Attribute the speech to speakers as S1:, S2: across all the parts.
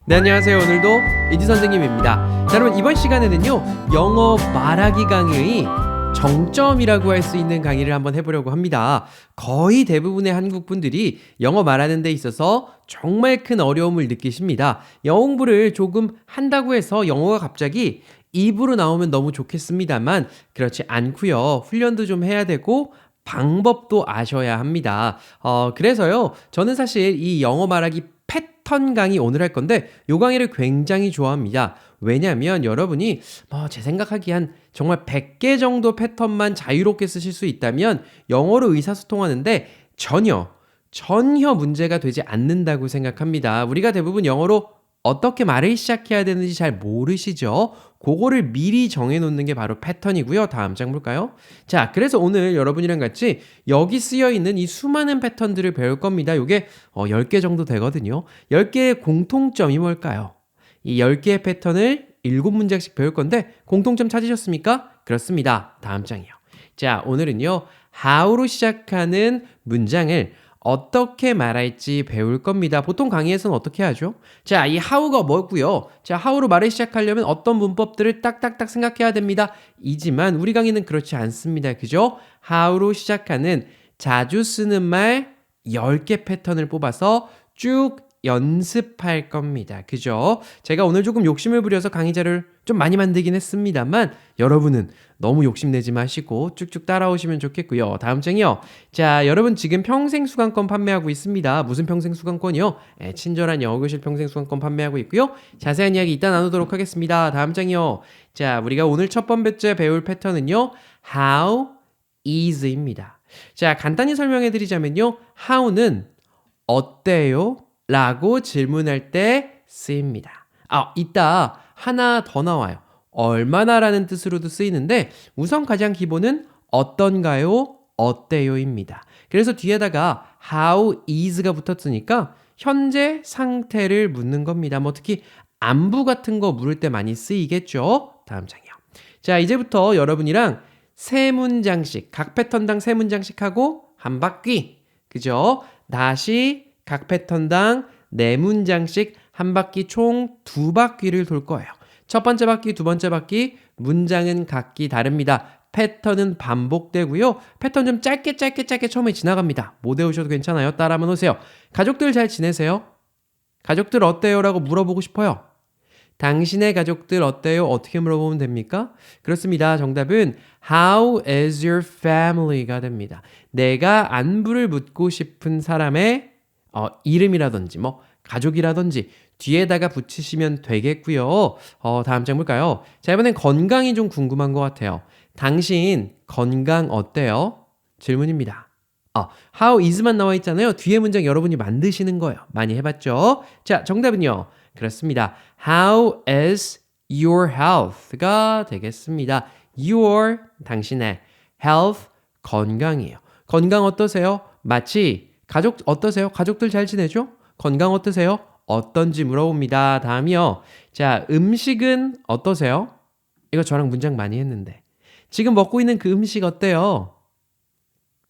S1: 네, 안녕하세요. 오늘도 이지 선생님입니다. 자, 여러분 이번 시간에는요 영어 말하기 강의의 정점이라고 할 수 있는 강의를 한번 해보려고 합니다. 거의 대부분의 한국 분들이 영어 말하는 데 있어서 정말 큰 어려움을 느끼십니다. 영어 공부를 조금 한다고 해서 영어가 갑자기 입으로 나오면 너무 좋겠습니다만 그렇지 않고요. 훈련도 좀 해야 되고 방법도 아셔야 합니다. 그래서요 저는 사실 이 영어 말하기 패턴 강의 오늘 할 건데 요 강의를 굉장히 좋아합니다. 왜냐면 여러분이 제 생각하기에 한 정말 100개 정도 패턴만 자유롭게 쓰실 수 있다면 영어로 의사소통하는데 전혀 문제가 되지 않는다고 생각합니다. 우리가 대부분 영어로 어떻게 말을 시작해야 되는지 잘 모르시죠? 그거를 미리 정해놓는 게 바로 패턴이고요. 다음 장 볼까요? 자, 그래서 오늘 여러분이랑 같이 여기 쓰여있는 이 수많은 패턴들을 배울 겁니다. 이게 10개 정도 되거든요. 10개의 공통점이 뭘까요? 이 10개의 패턴을 7문장씩 배울 건데 공통점 찾으셨습니까? 그렇습니다. 다음 장이요. 자, 오늘은요. how로 시작하는 문장을 어떻게 말할지 배울 겁니다. 보통 강의에서는 어떻게 하죠? 자, 이 how가 뭐고요? 자, how로 말을 시작하려면 어떤 문법들을 딱딱딱 생각해야 됩니다. 이지만 우리 강의는 그렇지 않습니다. 그죠? how로 시작하는 자주 쓰는 말 10개 패턴을 뽑아서 쭉 연습할 겁니다. 그죠? 제가 오늘 조금 욕심을 부려서 강의자를 좀 많이 만들긴 했습니다만 여러분은 너무 욕심내지 마시고 쭉쭉 따라오시면 좋겠고요. 다음 장이요. 자, 여러분 지금 평생수강권 판매하고 있습니다. 무슨 평생수강권이요? 친절한 영어교실 평생수강권 판매하고 있고요. 자세한 이야기 이따 나누도록 하겠습니다. 다음 장이요. 자, 우리가 오늘 첫 번째 배울 패턴은요. How is입니다. 자, 간단히 설명해 드리자면요. how는 어때요? 라고 질문할 때 쓰입니다. 이따 하나 더 나와요. 얼마나 라는 뜻으로도 쓰이는데 우선 가장 기본은 어떤가요? 어때요입니다. 그래서 뒤에다가 how is가 붙었으니까 현재 상태를 묻는 겁니다. 특히 안부 같은 거 물을 때 많이 쓰이겠죠? 다음 장이요. 자, 이제부터 여러분이랑 세 문장씩, 각 패턴당 세 문장씩 하고 한 바퀴, 그죠? 다시 각 패턴당 4문장씩 한 바퀴 총 2바퀴를 돌 거예요. 첫 번째 바퀴, 두 번째 바퀴, 문장은 각기 다릅니다. 패턴은 반복되고요. 패턴 좀 짧게 처음에 지나갑니다. 못 외우셔도 괜찮아요. 따라하면 오세요. 가족들 잘 지내세요? 가족들 어때요? 라고 물어보고 싶어요. 당신의 가족들 어때요? 어떻게 물어보면 됩니까? 그렇습니다. 정답은 How is your family가 됩니다. 내가 안부를 묻고 싶은 사람의 이름이라든지 가족이라든지 뒤에다가 붙이시면 되겠고요. 다음 장 볼까요? 자, 이번엔 건강이 좀 궁금한 것 같아요. 당신 건강 어때요? 질문입니다. how is만 나와 있잖아요. 뒤에 문장 여러분이 만드시는 거예요. 많이 해봤죠? 자, 정답은요. 그렇습니다. How is your health가 되겠습니다. Your, 당신의 health, 건강이에요. 건강 어떠세요? 마치 가족 어떠세요? 가족들 잘 지내죠? 건강 어떠세요? 어떤지 물어봅니다. 다음이요. 자, 음식은 어떠세요? 이거 저랑 문장 많이 했는데. 지금 먹고 있는 그 음식 어때요?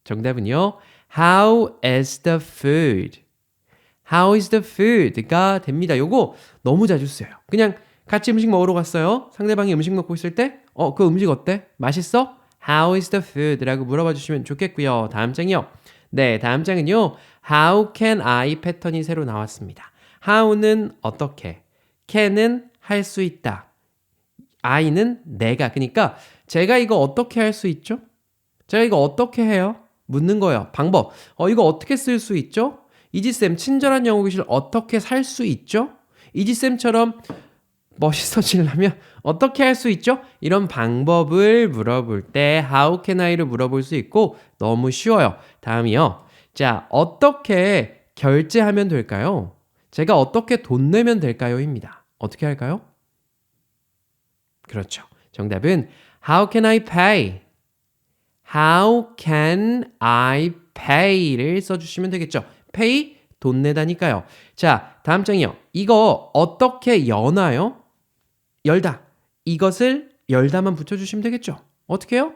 S1: 정답은요. How is the food? How is the food가 됩니다. 요거 너무 자주 써요. 그냥 같이 음식 먹으러 갔어요. 상대방이 음식 먹고 있을 때 그 음식 어때? 맛있어? How is the food? 라고 물어봐 주시면 좋겠고요. 다음 장이요. 네, 다음 장은요. How can I 패턴이 새로 나왔습니다. How는 어떻게, can은 할 수 있다, I는 내가. 그러니까 제가 이거 어떻게 할 수 있죠? 제가 이거 어떻게 해요? 묻는 거예요. 방법. 이거 어떻게 쓸 수 있죠? 이지쌤 친절한 영어교실 어떻게 살 수 있죠? 이지쌤처럼 멋있어지려면 어떻게 할 수 있죠? 이런 방법을 물어볼 때 How can I를 물어볼 수 있고 너무 쉬워요. 다음이요. 자, 어떻게 결제하면 될까요? 제가 어떻게 돈 내면 될까요? 입니다. 어떻게 할까요? 그렇죠. 정답은 How can I pay? How can I pay를 써주시면 되겠죠. pay, 돈 내다니까요. 자, 다음 장이요. 이거 어떻게 여나요? 열다. 이것을 열다만 붙여주시면 되겠죠. 어떻게 해요?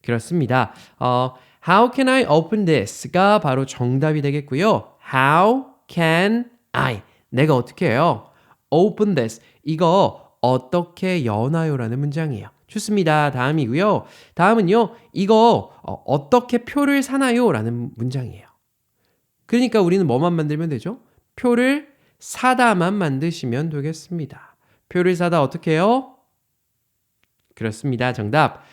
S1: 그렇습니다. How can I open this가 바로 정답이 되겠고요. How can I? 내가 어떻게 해요? open this. 이거 어떻게 여나요? 라는 문장이에요. 좋습니다. 다음이고요. 다음은요. 이거 어떻게 표를 사나요? 라는 문장이에요. 그러니까 우리는 뭐만 만들면 되죠? 표를 사다만 만드시면 되겠습니다. 표를 사다 어떻게 해요? 그렇습니다. 정답.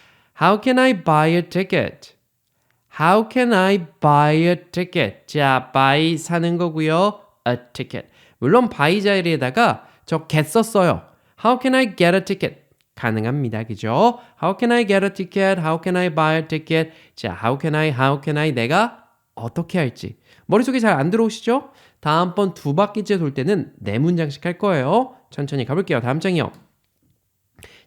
S1: How can I buy a ticket? How can I buy a ticket? 자, buy 사는 거고요. a ticket. 물론 buy 자리에다가 저 get 썼어요. How can I get a ticket? 가능합니다. 그죠? How can I get a ticket? How can I buy a ticket? 자, how can I 내가 어떻게 할지. 머릿속에 잘 안 들어오시죠? 다음번 두 바퀴째 돌 때는 네 문장씩 할 거예요. 천천히 가볼게요. 다음 장이요.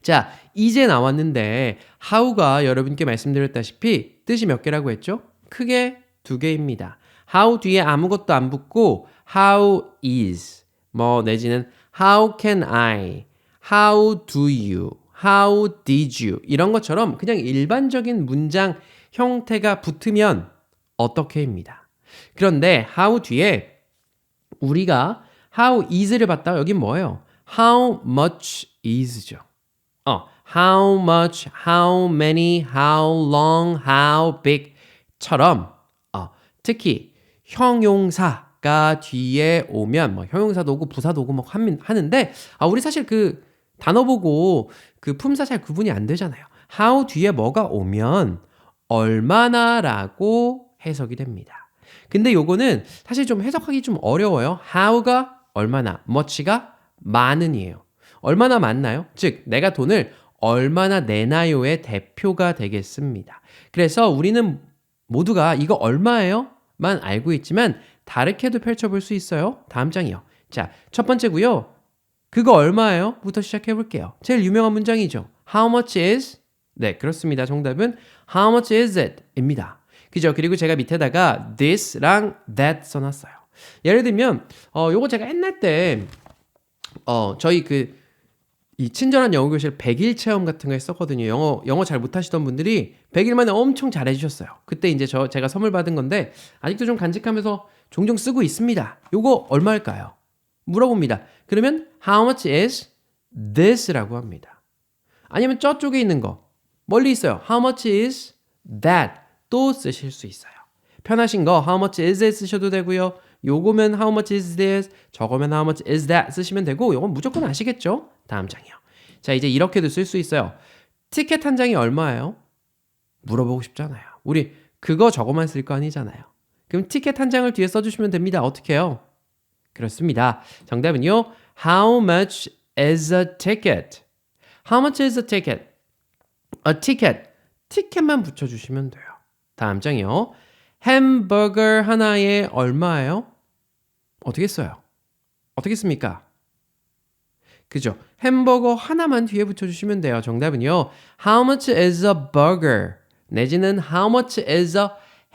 S1: 자, 이제 나왔는데 how가 여러분께 말씀드렸다시피 뜻이 몇 개라고 했죠? 크게 두 개입니다. how 뒤에 아무것도 안 붙고 how is 뭐 내지는 how can I, how do you, how did you 이런 것처럼 그냥 일반적인 문장 형태가 붙으면 어떻게입니다. 그런데 how 뒤에 우리가 how is를 봤다가 여긴 뭐예요? how much is죠. how much, how many, how long, how big 처럼 특히 형용사가 뒤에 오면 뭐 형용사도 오고 부사도 오고 뭐 하는데 우리 사실 그 단어 보고 그 품사 잘 구분이 안 되잖아요. how 뒤에 뭐가 오면 얼마나라고 해석이 됩니다. 근데 요거는 사실 좀 해석하기 좀 어려워요. how가 얼마나, much가 많은이에요. 얼마나 많나요? 즉 내가 돈을 얼마나 내나요의 대표가 되겠습니다. 그래서 우리는 모두가 이거 얼마예요? 만 알고 있지만 다르게도 펼쳐볼 수 있어요. 다음 장이요. 자, 첫 번째고요. 그거 얼마예요? 부터 시작해 볼게요. 제일 유명한 문장이죠. How much is? 네, 그렇습니다. 정답은 How much is it? 입니다. 그죠? 그리고 제가 밑에다가 this랑 that 써놨어요. 예를 들면 요거 제가 옛날 때 저희 이 친절한 영어 교실 100일 체험 같은 거 했었거든요. 영어 잘 못하시던 분들이 100일 만에 엄청 잘해 주셨어요. 그때 이제 제가 선물 받은 건데 아직도 좀 간직하면서 종종 쓰고 있습니다. 요거 얼마일까요? 물어봅니다. 그러면 how much is this라고 합니다. 아니면 저쪽에 있는 거 멀리 있어요. how much is that 또 쓰실 수 있어요. 편하신 거 how much is it 쓰셔도 되고요. 요거면 how much is this, 저거면 how much is that 쓰시면 되고 요건 무조건 아시겠죠? 다음 장이요. 자, 이제 이렇게도 쓸 수 있어요. 티켓 한 장이 얼마예요? 물어보고 싶잖아요. 우리 그거 저거만 쓸 거 아니잖아요. 그럼 티켓 한 장을 뒤에 써주시면 됩니다. 어떻게 해요? 그렇습니다. 정답은요. How much is a ticket? How much is a ticket? A ticket. 티켓만 붙여주시면 돼요. 다음 장이요. 햄버거 하나에 얼마예요? 어떻게 써요? 어떻게 씁니까? 그죠? 햄버거 하나만 뒤에 붙여주시면 돼요. 정답은요. How much is a burger? 내지는 How much is a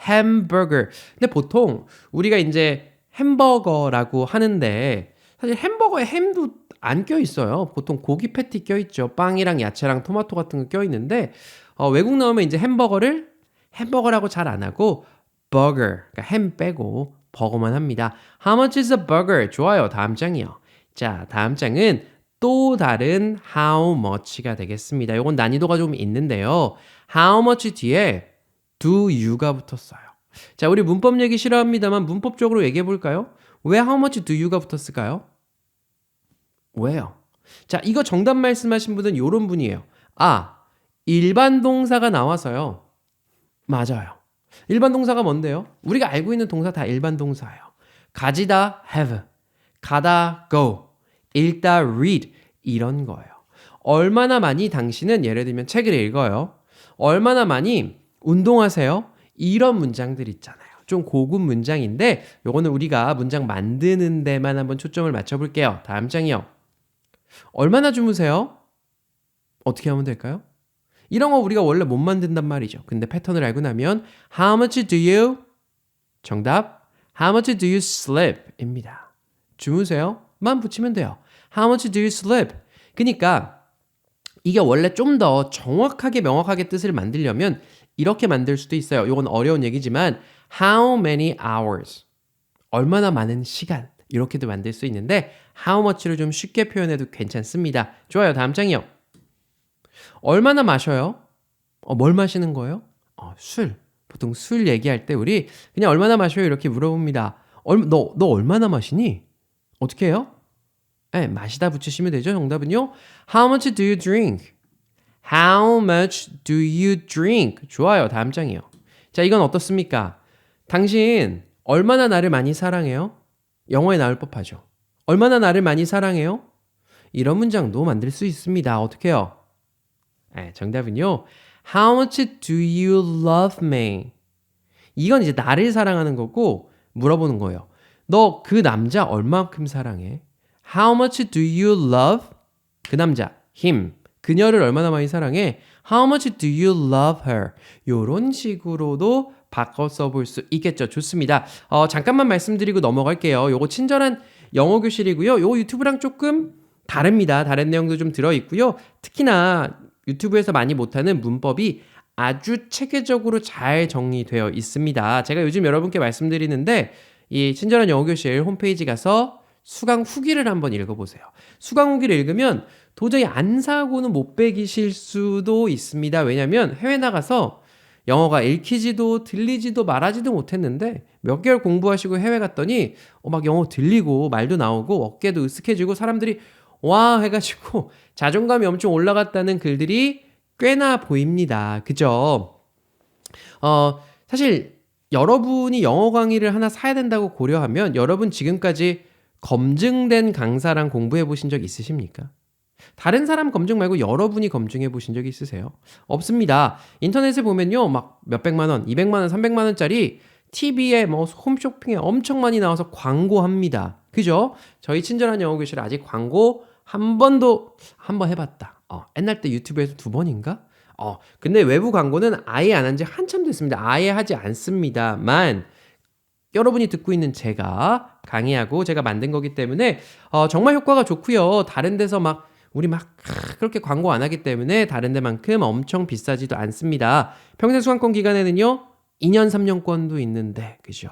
S1: hamburger? 근데 보통 우리가 이제 햄버거라고 하는데 사실 햄버거에 햄도 안 껴있어요. 보통 고기 패티 껴있죠. 빵이랑 야채랑 토마토 같은 거 껴있는데 외국 나오면 이제 햄버거라고 잘 안 하고 burger, 그러니까 햄 빼고 버거만 합니다. How much is a burger? 좋아요. 다음 장이요. 자, 다음 장은 또 다른 how much가 되겠습니다. 이건 난이도가 좀 있는데요. how much 뒤에 do you가 붙었어요. 자, 우리 문법 얘기 싫어합니다만 문법적으로 얘기해 볼까요? 왜 how much do you가 붙었을까요? 왜요? 자, 이거 정답 말씀하신 분은 요런 분이에요. 일반 동사가 나와서요. 맞아요. 일반 동사가 뭔데요? 우리가 알고 있는 동사 다 일반 동사예요. 가지다 have, 가다 go, 읽다 read 이런 거예요. 얼마나 많이 당신은 예를 들면 책을 읽어요. 얼마나 많이 운동하세요? 이런 문장들 있잖아요. 좀 고급 문장인데 요거는 우리가 문장 만드는 데만 한번 초점을 맞춰볼게요. 다음 장이요. 얼마나 주무세요? 어떻게 하면 될까요? 이런 거 우리가 원래 못 만든단 말이죠. 근데 패턴을 알고 나면 How much do you? 정답 How much do you sleep? 입니다. 주무세요? 만 붙이면 돼요. How much do you sleep? 그러니까 이게 원래 좀 더 정확하게 명확하게 뜻을 만들려면 이렇게 만들 수도 있어요. 이건 어려운 얘기지만 How many hours? 얼마나 많은 시간? 이렇게도 만들 수 있는데 how much를 좀 쉽게 표현해도 괜찮습니다. 좋아요. 다음 장이요. 얼마나 마셔요? 뭘 마시는 거예요? 술. 보통 술 얘기할 때 우리 그냥 얼마나 마셔요? 이렇게 물어봅니다. 너 얼마나 마시니? 어떻게 해요? 네, 마시다 붙이시면 되죠. 정답은요. How much do you drink? How much do you drink? 좋아요. 다음 장이요. 자, 이건 어떻습니까? 당신 얼마나 나를 많이 사랑해요? 영어에 나올 법하죠. 얼마나 나를 많이 사랑해요? 이런 문장도 만들 수 있습니다. 어떻게 해요? 네, 정답은요. How much do you love me? 이건 이제 나를 사랑하는 거고 물어보는 거예요. 너 그 남자 얼만큼 사랑해? How much do you love? 그 남자, him. 그녀를 얼마나 많이 사랑해? How much do you love her? 요런 식으로도 바꿔 써볼 수 있겠죠. 좋습니다. 잠깐만 말씀드리고 넘어갈게요. 요거 친절한 영어 교실이고요. 요거 유튜브랑 조금 다릅니다. 다른 내용도 좀 들어있고요. 특히나 유튜브에서 많이 못하는 문법이 아주 체계적으로 잘 정리되어 있습니다. 제가 요즘 여러분께 말씀드리는데 이 친절한 영어 교실 홈페이지 가서 수강 후기를 한번 읽어보세요. 수강 후기를 읽으면 도저히 안 사고는 못 배기실 수도 있습니다. 왜냐하면 해외 나가서 영어가 읽히지도 들리지도 말하지도 못했는데 몇 개월 공부하시고 해외 갔더니 막 영어 들리고 말도 나오고 어깨도 으쓱해지고 사람들이 와 해가지고 자존감이 엄청 올라갔다는 글들이 꽤나 보입니다. 그죠? 사실 여러분이 영어 강의를 하나 사야 된다고 고려하면 여러분 지금까지 검증된 강사랑 공부해 보신 적 있으십니까? 다른 사람 검증 말고 여러분이 검증해 보신 적 있으세요? 없습니다. 인터넷에 보면요. 막 몇백만 원, 200만 원, 300만 원짜리 TV에 뭐 홈쇼핑에 엄청 많이 나와서 광고합니다. 그죠? 저희 친절한 영어 교실 아직 광고 한 번 해봤다. 옛날 때 유튜브에서 2번인가? 근데 외부 광고는 아예 안 한 지 한참 됐습니다. 아예 하지 않습니다만 여러분이 듣고 있는 제가 강의하고 제가 만든 거기 때문에 정말 효과가 좋고요. 다른 데서 우리 그렇게 광고 안 하기 때문에 다른 데만큼 엄청 비싸지도 않습니다. 평생 수강권 기간에는요. 2년 3년권도 있는데 그죠?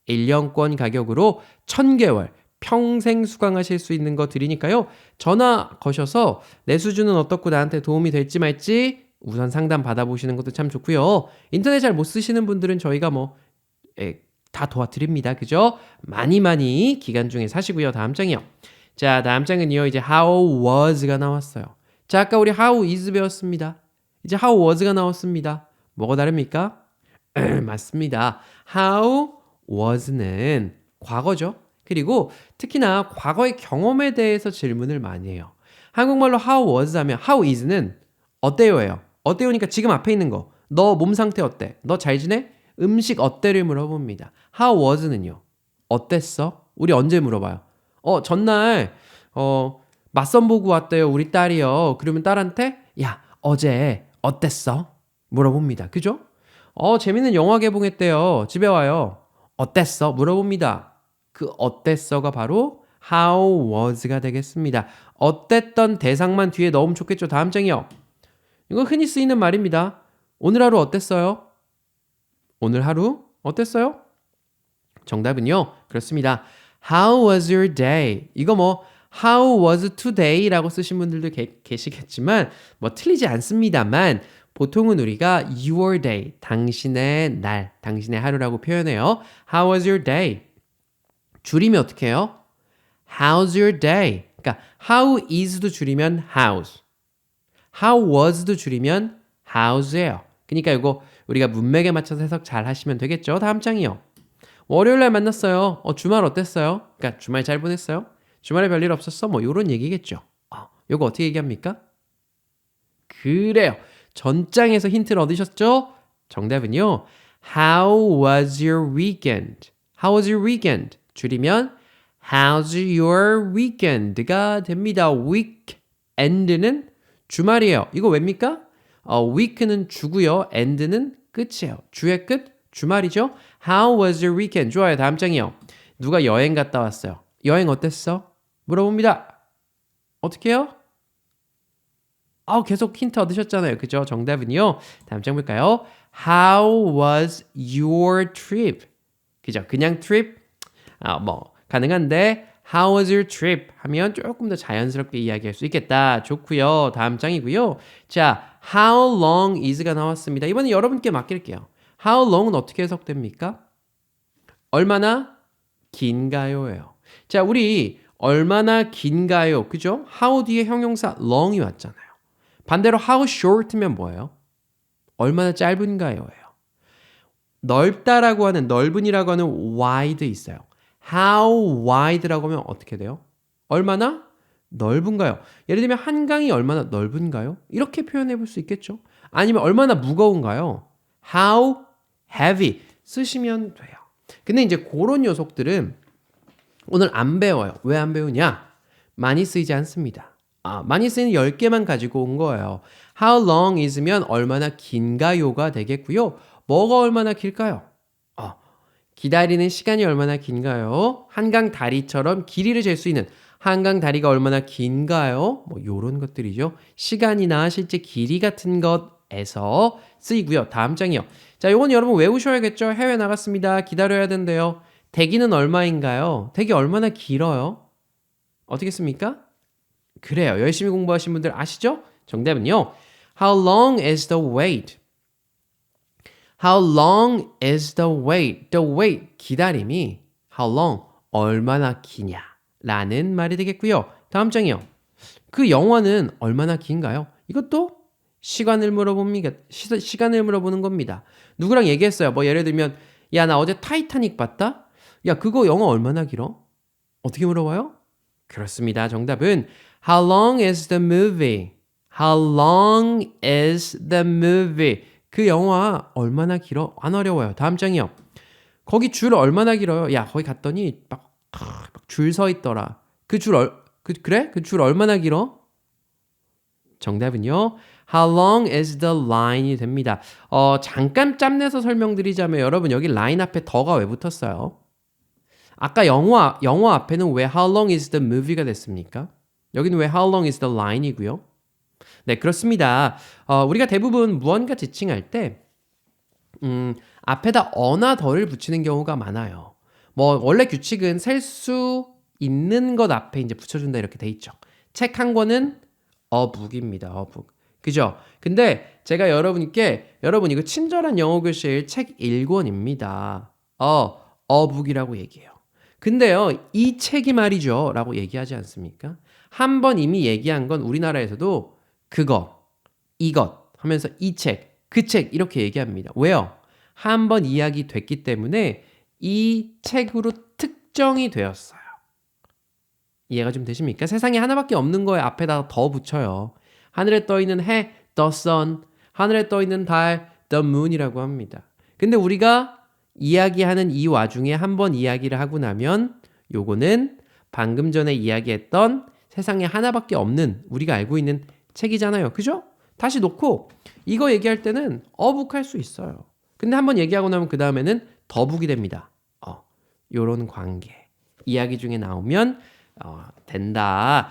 S1: 1년권 가격으로 1000개월 평생 수강하실 수 있는 거 드리니까요. 전화 거셔서 내 수준은 어떻고 나한테 도움이 될지 말지 우선 상담 받아보시는 것도 참 좋고요. 인터넷 잘 못 쓰시는 분들은 저희가 다 도와드립니다. 그죠? 많이 기간 중에 사시고요. 다음 장이요. 자, 다음 장은요. 이제 how was가 나왔어요. 자, 아까 우리 how is 배웠습니다. 이제 how was가 나왔습니다. 뭐가 다릅니까? 맞습니다. how was는 과거죠. 그리고 특히나 과거의 경험에 대해서 질문을 많이 해요. 한국말로 how was 하면 how is는 어때요예요. 어때요니까 지금 앞에 있는 거. 너 몸 상태 어때? 너 잘 지내? 음식 어때를 물어봅니다. How was는요? 어땠어? 우리 언제 물어봐요? 전날 맞선 보고 왔대요. 우리 딸이요. 그러면 딸한테 야 어제 어땠어? 물어봅니다. 그죠? 재밌는 영화 개봉했대요. 집에 와요. 어땠어? 물어봅니다. 그 어땠어가 바로 How was가 되겠습니다. 어땠던 대상만 뒤에 넣으면 좋겠죠. 다음 장이요. 이거 흔히 쓰이는 말입니다. 오늘 하루 어땠어요? 오늘 하루 어땠어요? 정답은요. 그렇습니다. How was your day? 이거 How was today라고 쓰신 분들도 계시겠지만 틀리지 않습니다만 보통은 우리가 your day, 당신의 날, 당신의 하루라고 표현해요. How was your day? 줄이면 어떻게 해요? How's your day? 그러니까 how is도 줄이면 how's. How was도 줄이면 how's예요. 그러니까 이거 우리가 문맥에 맞춰서 해석 잘 하시면 되겠죠. 다음 장이요. 월요일 날 만났어요. 주말 어땠어요? 그러니까 주말 잘 보냈어요? 주말에 별일 없었어? 요런 얘기겠죠. 요거 어떻게 얘기합니까? 그래요. 전장에서 힌트를 얻으셨죠? 정답은요. How was your weekend? How was your weekend? 줄이면 How's your weekend가 됩니다. weekend는 주말이에요. 이거 왜입니까? week는 주고요. end는 끝이에요. 주의 끝, 주말이죠. How was your weekend? 좋아요. 다음 장이요. 누가 여행 갔다 왔어요. 여행 어땠어? 물어봅니다. 어떻게 해요? 계속 힌트 얻으셨잖아요. 그죠? 정답은요. 다음 장 볼까요? How was your trip? 그죠? 그냥 trip? 가능한데 How was your trip? 하면 조금 더 자연스럽게 이야기할 수 있겠다. 좋고요. 다음 장이고요. 자, how long is가 나왔습니다. 이번엔 여러분께 맡길게요. How long은 어떻게 해석됩니까? 얼마나 긴가요예요. 자, 우리 얼마나 긴가요? 그죠? how 뒤에 형용사 long이 왔잖아요. 반대로 how short면 뭐예요? 얼마나 짧은가요예요. 넓다라고 하는 넓은이라고 하는 wide 있어요. How wide라고 하면 어떻게 돼요? 얼마나 넓은가요? 예를 들면 한강이 얼마나 넓은가요? 이렇게 표현해 볼 수 있겠죠? 아니면 얼마나 무거운가요? How heavy 쓰시면 돼요. 근데 이제 그런 녀석들은 오늘 안 배워요. 왜 안 배우냐? 많이 쓰이지 않습니다. 많이 쓰이는 10개만 가지고 온 거예요. How long is면 얼마나 긴가요가 되겠고요. 뭐가 얼마나 길까요? 기다리는 시간이 얼마나 긴가요? 한강 다리처럼 길이를 잴 수 있는 한강 다리가 얼마나 긴가요? 뭐 요런 것들이죠. 시간이나 실제 길이 같은 것에서 쓰이고요. 다음 장이요. 자, 요건 여러분 외우셔야겠죠? 해외 나갔습니다. 기다려야 된대요. 대기는 얼마인가요? 대기 얼마나 길어요? 어떻겠습니까? 그래요. 열심히 공부하신 분들 아시죠? 정답은요. How long is the wait? How long is the wait? The wait, 기다림이 how long, 얼마나 기냐 라는 말이 되겠고요. 다음 장이요. 그 영화는 얼마나 긴가요? 이것도 시간을 물어봅니다. 시간을 물어보는 겁니다. 누구랑 얘기했어요? 뭐 예를 들면 야, 나 어제 타이타닉 봤다? 야, 그거 영화 얼마나 길어? 어떻게 물어봐요? 그렇습니다. 정답은 How long is the movie? How long is the movie? 그 영화 얼마나 길어? 안 어려워요. 다음 장이요. 거기 줄 얼마나 길어요? 야, 거기 갔더니 막 줄 서 있더라. 그래? 그 줄 얼마나 길어? 정답은요. How long is the line이 됩니다. 잠깐 짬내서 설명드리자면 여러분 여기 line 앞에 더가 왜 붙었어요? 아까 영어 앞에는 왜 How long is the movie가 됐습니까? 여기는 왜 How long is the line이고요. 네, 그렇습니다. 우리가 대부분 무언가 지칭할 때 앞에다 어나 더를 붙이는 경우가 많아요. 뭐 원래 규칙은 셀 수 있는 것 앞에 이제 붙여준다 이렇게 돼 있죠. 책 한 권은 a book입니다. a book. 그죠? 근데 제가 여러분 이거 친절한 영어 교실 책 1권입니다. a book이라고 얘기해요. 근데요, 이 책이 말이죠 라고 얘기하지 않습니까? 한 번 이미 얘기한 건 우리나라에서도 그거, 이것 하면서 이 책, 그 책 이렇게 얘기합니다. 왜요? 한 번 이야기 됐기 때문에 이 책으로 특정이 되었어요. 이해가 좀 되십니까? 세상에 하나밖에 없는 거에 앞에다 더 붙여요. 하늘에 떠 있는 해, the sun, 하늘에 떠 있는 달, the moon이라고 합니다. 근데 우리가 이야기하는 이 와중에 한 번 이야기를 하고 나면 요거는 방금 전에 이야기했던 세상에 하나밖에 없는 우리가 알고 있는 책이잖아요. 그죠? 다시 놓고 이거 얘기할 때는 어북할 수 있어요. 근데 한번 얘기하고 나면 그 다음에는 더북이 됩니다. 요런 관계. 이야기 중에 나오면 된다.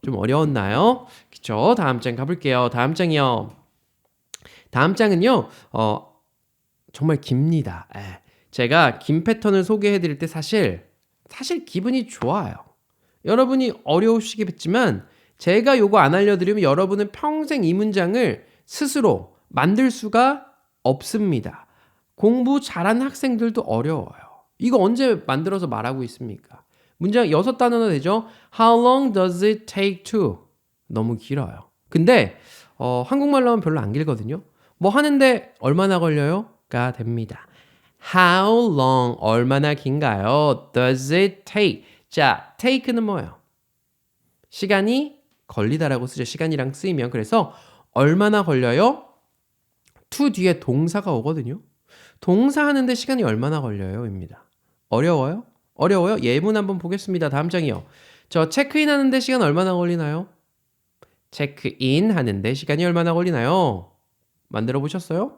S1: 좀 어려웠나요? 그쵸? 다음 장 가볼게요. 다음 장이요. 다음 장은요. 정말 깁니다. 제가 긴 패턴을 소개해드릴 때 사실 기분이 좋아요. 여러분이 어려우시겠지만 제가 요거 안 알려드리면 여러분은 평생 이 문장을 스스로 만들 수가 없습니다. 공부 잘하는 학생들도 어려워요. 이거 언제 만들어서 말하고 있습니까? 문장 6단어나 되죠? How long does it take to? 너무 길어요. 근데 한국말로 하면 별로 안 길거든요. 뭐 하는데 얼마나 걸려요? 가 됩니다. How long 얼마나 긴가요? Does it take? 자, take는 뭐예요? 시간이 걸리다라고 쓰죠. 시간이랑 쓰이면. 그래서 얼마나 걸려요? to 뒤에 동사가 오거든요. 동사 하는데 시간이 얼마나 걸려요? 입니다. 어려워요? 어려워요? 예문 한번 보겠습니다. 다음 장이요. 저 체크인 하는데 시간 얼마나 걸리나요? 체크인 하는데 시간이 얼마나 걸리나요? 만들어 보셨어요?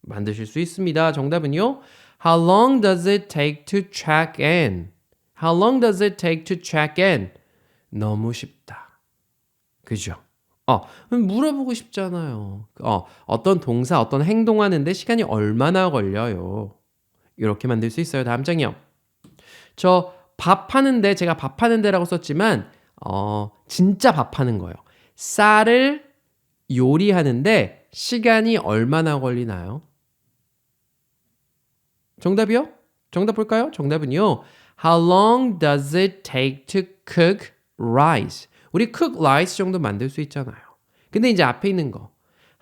S1: 만드실 수 있습니다. 정답은요. How long does it take to check in? How long does it take to check in? 너무 쉽다. 그죠? 물어보고 싶잖아요. 어떤 동사, 어떤 행동하는데 시간이 얼마나 걸려요? 이렇게 만들 수 있어요. 다음 장이요. 저 밥 하는데 제가 밥 하는데라고 썼지만 진짜 밥 하는 거예요. 쌀을 요리하는데 시간이 얼마나 걸리나요? 정답이요? 정답 볼까요? 정답은요. How long does it take to cook rice? 우리 cook rice 정도 만들 수 있잖아요. 근데 이제 앞에 있는 거.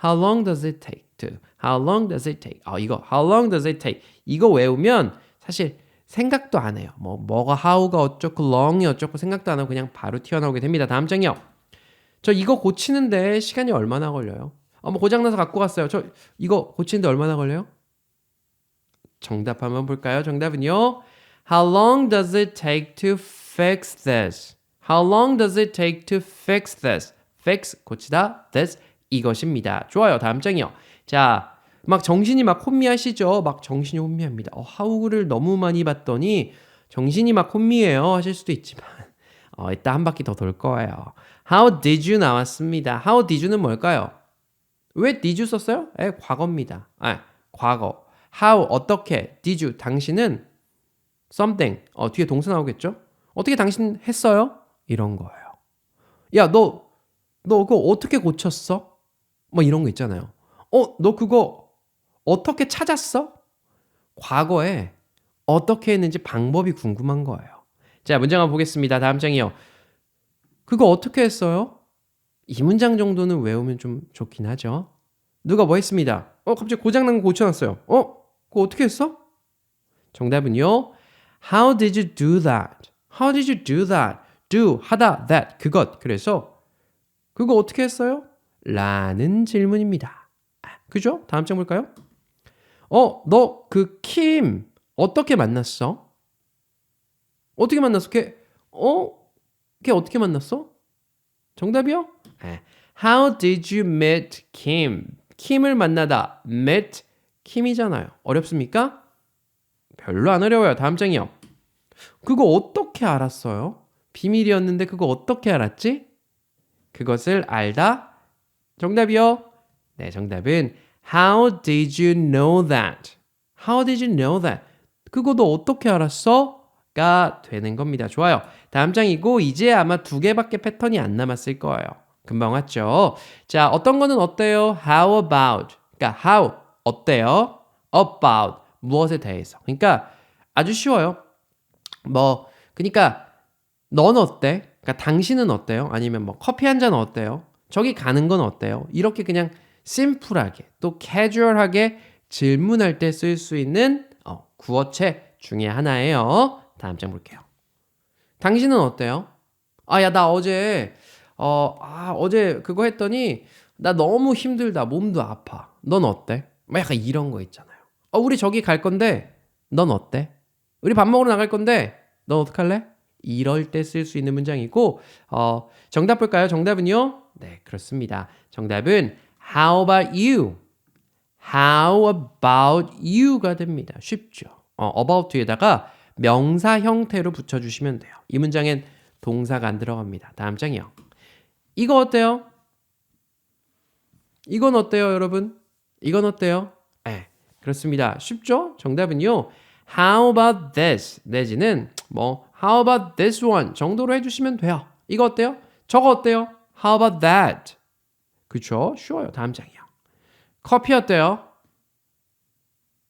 S1: How long does it take to? How long does it take? 이거 How long does it take? 이거 외우면 사실 생각도 안 해요. 뭐가 how가 어쩌고 long이 어쩌고 생각도 안 하고 그냥 바로 튀어나오게 됩니다. 다음 장이요. 저 이거 고치는데 시간이 얼마나 걸려요? 고장나서 갖고 갔어요. 저 이거 고치는데 얼마나 걸려요? 정답 한번 볼까요? 정답은요. How long does it take to fix this? How long does it take to fix this? fix 고치다, this 이것입니다. 좋아요. 다음 장이요. 자, 막 정신이 막 혼미하시죠? 막 정신이 혼미합니다. how를 너무 많이 봤더니 정신이 막 혼미해요 하실 수도 있지만 이따 한 바퀴 더 돌 거예요. How did you 나왔습니다. How did you는 뭘까요? 왜 did you 썼어요? 과거입니다. 과거. How 어떻게 did you 당신은 something 뒤에 동사 나오겠죠? 어떻게 당신 했어요? 이런 거예요. 야, 너 그거 어떻게 고쳤어? 뭐 이런 거 있잖아요. 너 그거 어떻게 찾았어? 과거에 어떻게 했는지 방법이 궁금한 거예요. 자, 문장 한번 보겠습니다. 다음 장이요. 그거 어떻게 했어요? 이 문장 정도는 외우면 좀 좋긴 하죠. 누가 뭐 했습니다. 갑자기 고장난 거 고쳐놨어요. 그거 어떻게 했어? 정답은요. How did you do that? How did you do that? do, 하다, that, 그것. 그래서 그거 어떻게 했어요? 라는 질문입니다. 그죠? 다음 장 볼까요? 너 그 킴 어떻게 만났어? 어떻게 만났어? 걔 어떻게 만났어? 정답이요? How did you meet Kim? 킴을 만나다. met 킴이잖아요. 어렵습니까? 별로 안 어려워요. 다음 장이요. 그거 어떻게 알았어요? 비밀이었는데 그거 어떻게 알았지? 그것을 알다. 정답이요? 네, 정답은 How did you know that? How did you know that? 그거 너 어떻게 알았어? 가 되는 겁니다. 좋아요. 다음 장이고 이제 아마 2개밖에 패턴이 안 남았을 거예요. 금방 왔죠? 자, 어떤 거는 어때요? How about? 그러니까 how 어때요? About 무엇에 대해서. 그러니까 아주 쉬워요. 그러니까 넌 어때? 그러니까 당신은 어때요? 아니면 커피 한 잔 어때요? 저기 가는 건 어때요? 이렇게 그냥 심플하게 또 캐주얼하게 질문할 때 쓸 수 있는 구어체 중에 하나예요. 다음 장 볼게요. 당신은 어때요? 야, 나 어제 어제 그거 했더니 나 너무 힘들다. 몸도 아파. 넌 어때? 약간 이런 거 있잖아요. 우리 저기 갈 건데 넌 어때? 우리 밥 먹으러 나갈 건데 넌 어떡할래? 이럴 때 쓸 수 있는 문장이고 정답 볼까요? 정답은요? 네, 그렇습니다. 정답은 How about you? How about you가 됩니다. 쉽죠? about 뒤에다가 명사 형태로 붙여주시면 돼요. 이 문장엔 동사가 안 들어갑니다. 다음 장이요. 이거 어때요? 이건 어때요, 여러분? 이건 어때요? 네, 그렇습니다. 쉽죠? 정답은요. How about this? 내지는 How about this one? 정도로 해주시면 돼요. 이거 어때요? 저거 어때요? How about that? 그쵸? 쉬워요. 다음 장이요. 커피 어때요?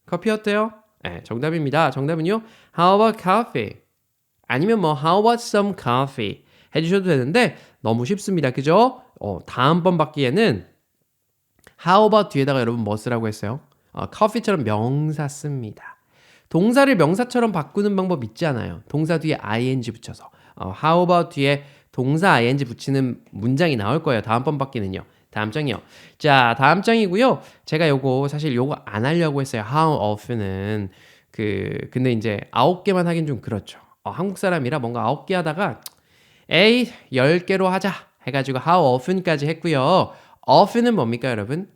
S1: 커피 어때요? 네, 정답입니다. 정답은요. How about coffee? 아니면 How about some coffee? 해주셔도 되는데 너무 쉽습니다. 그죠? 다음번 받기에는 How about 뒤에다가 여러분 뭐 쓰라고 했어요? 커피처럼 명사 씁니다. 동사를 명사처럼 바꾸는 방법 있지 않아요? 동사 뒤에 ing 붙여서 How about 뒤에 동사 ing 붙이는 문장이 나올 거예요. 다음번 받기는요. 다음 장이요. 자, 다음 장이고요. 제가 사실 요거 안 하려고 했어요. How often은 근데 이제 9개만 하긴 좀 그렇죠. 한국 사람이라 뭔가 9개 하다가 10개로 하자 해가지고 how often까지 했고요. often은 뭡니까, 여러분?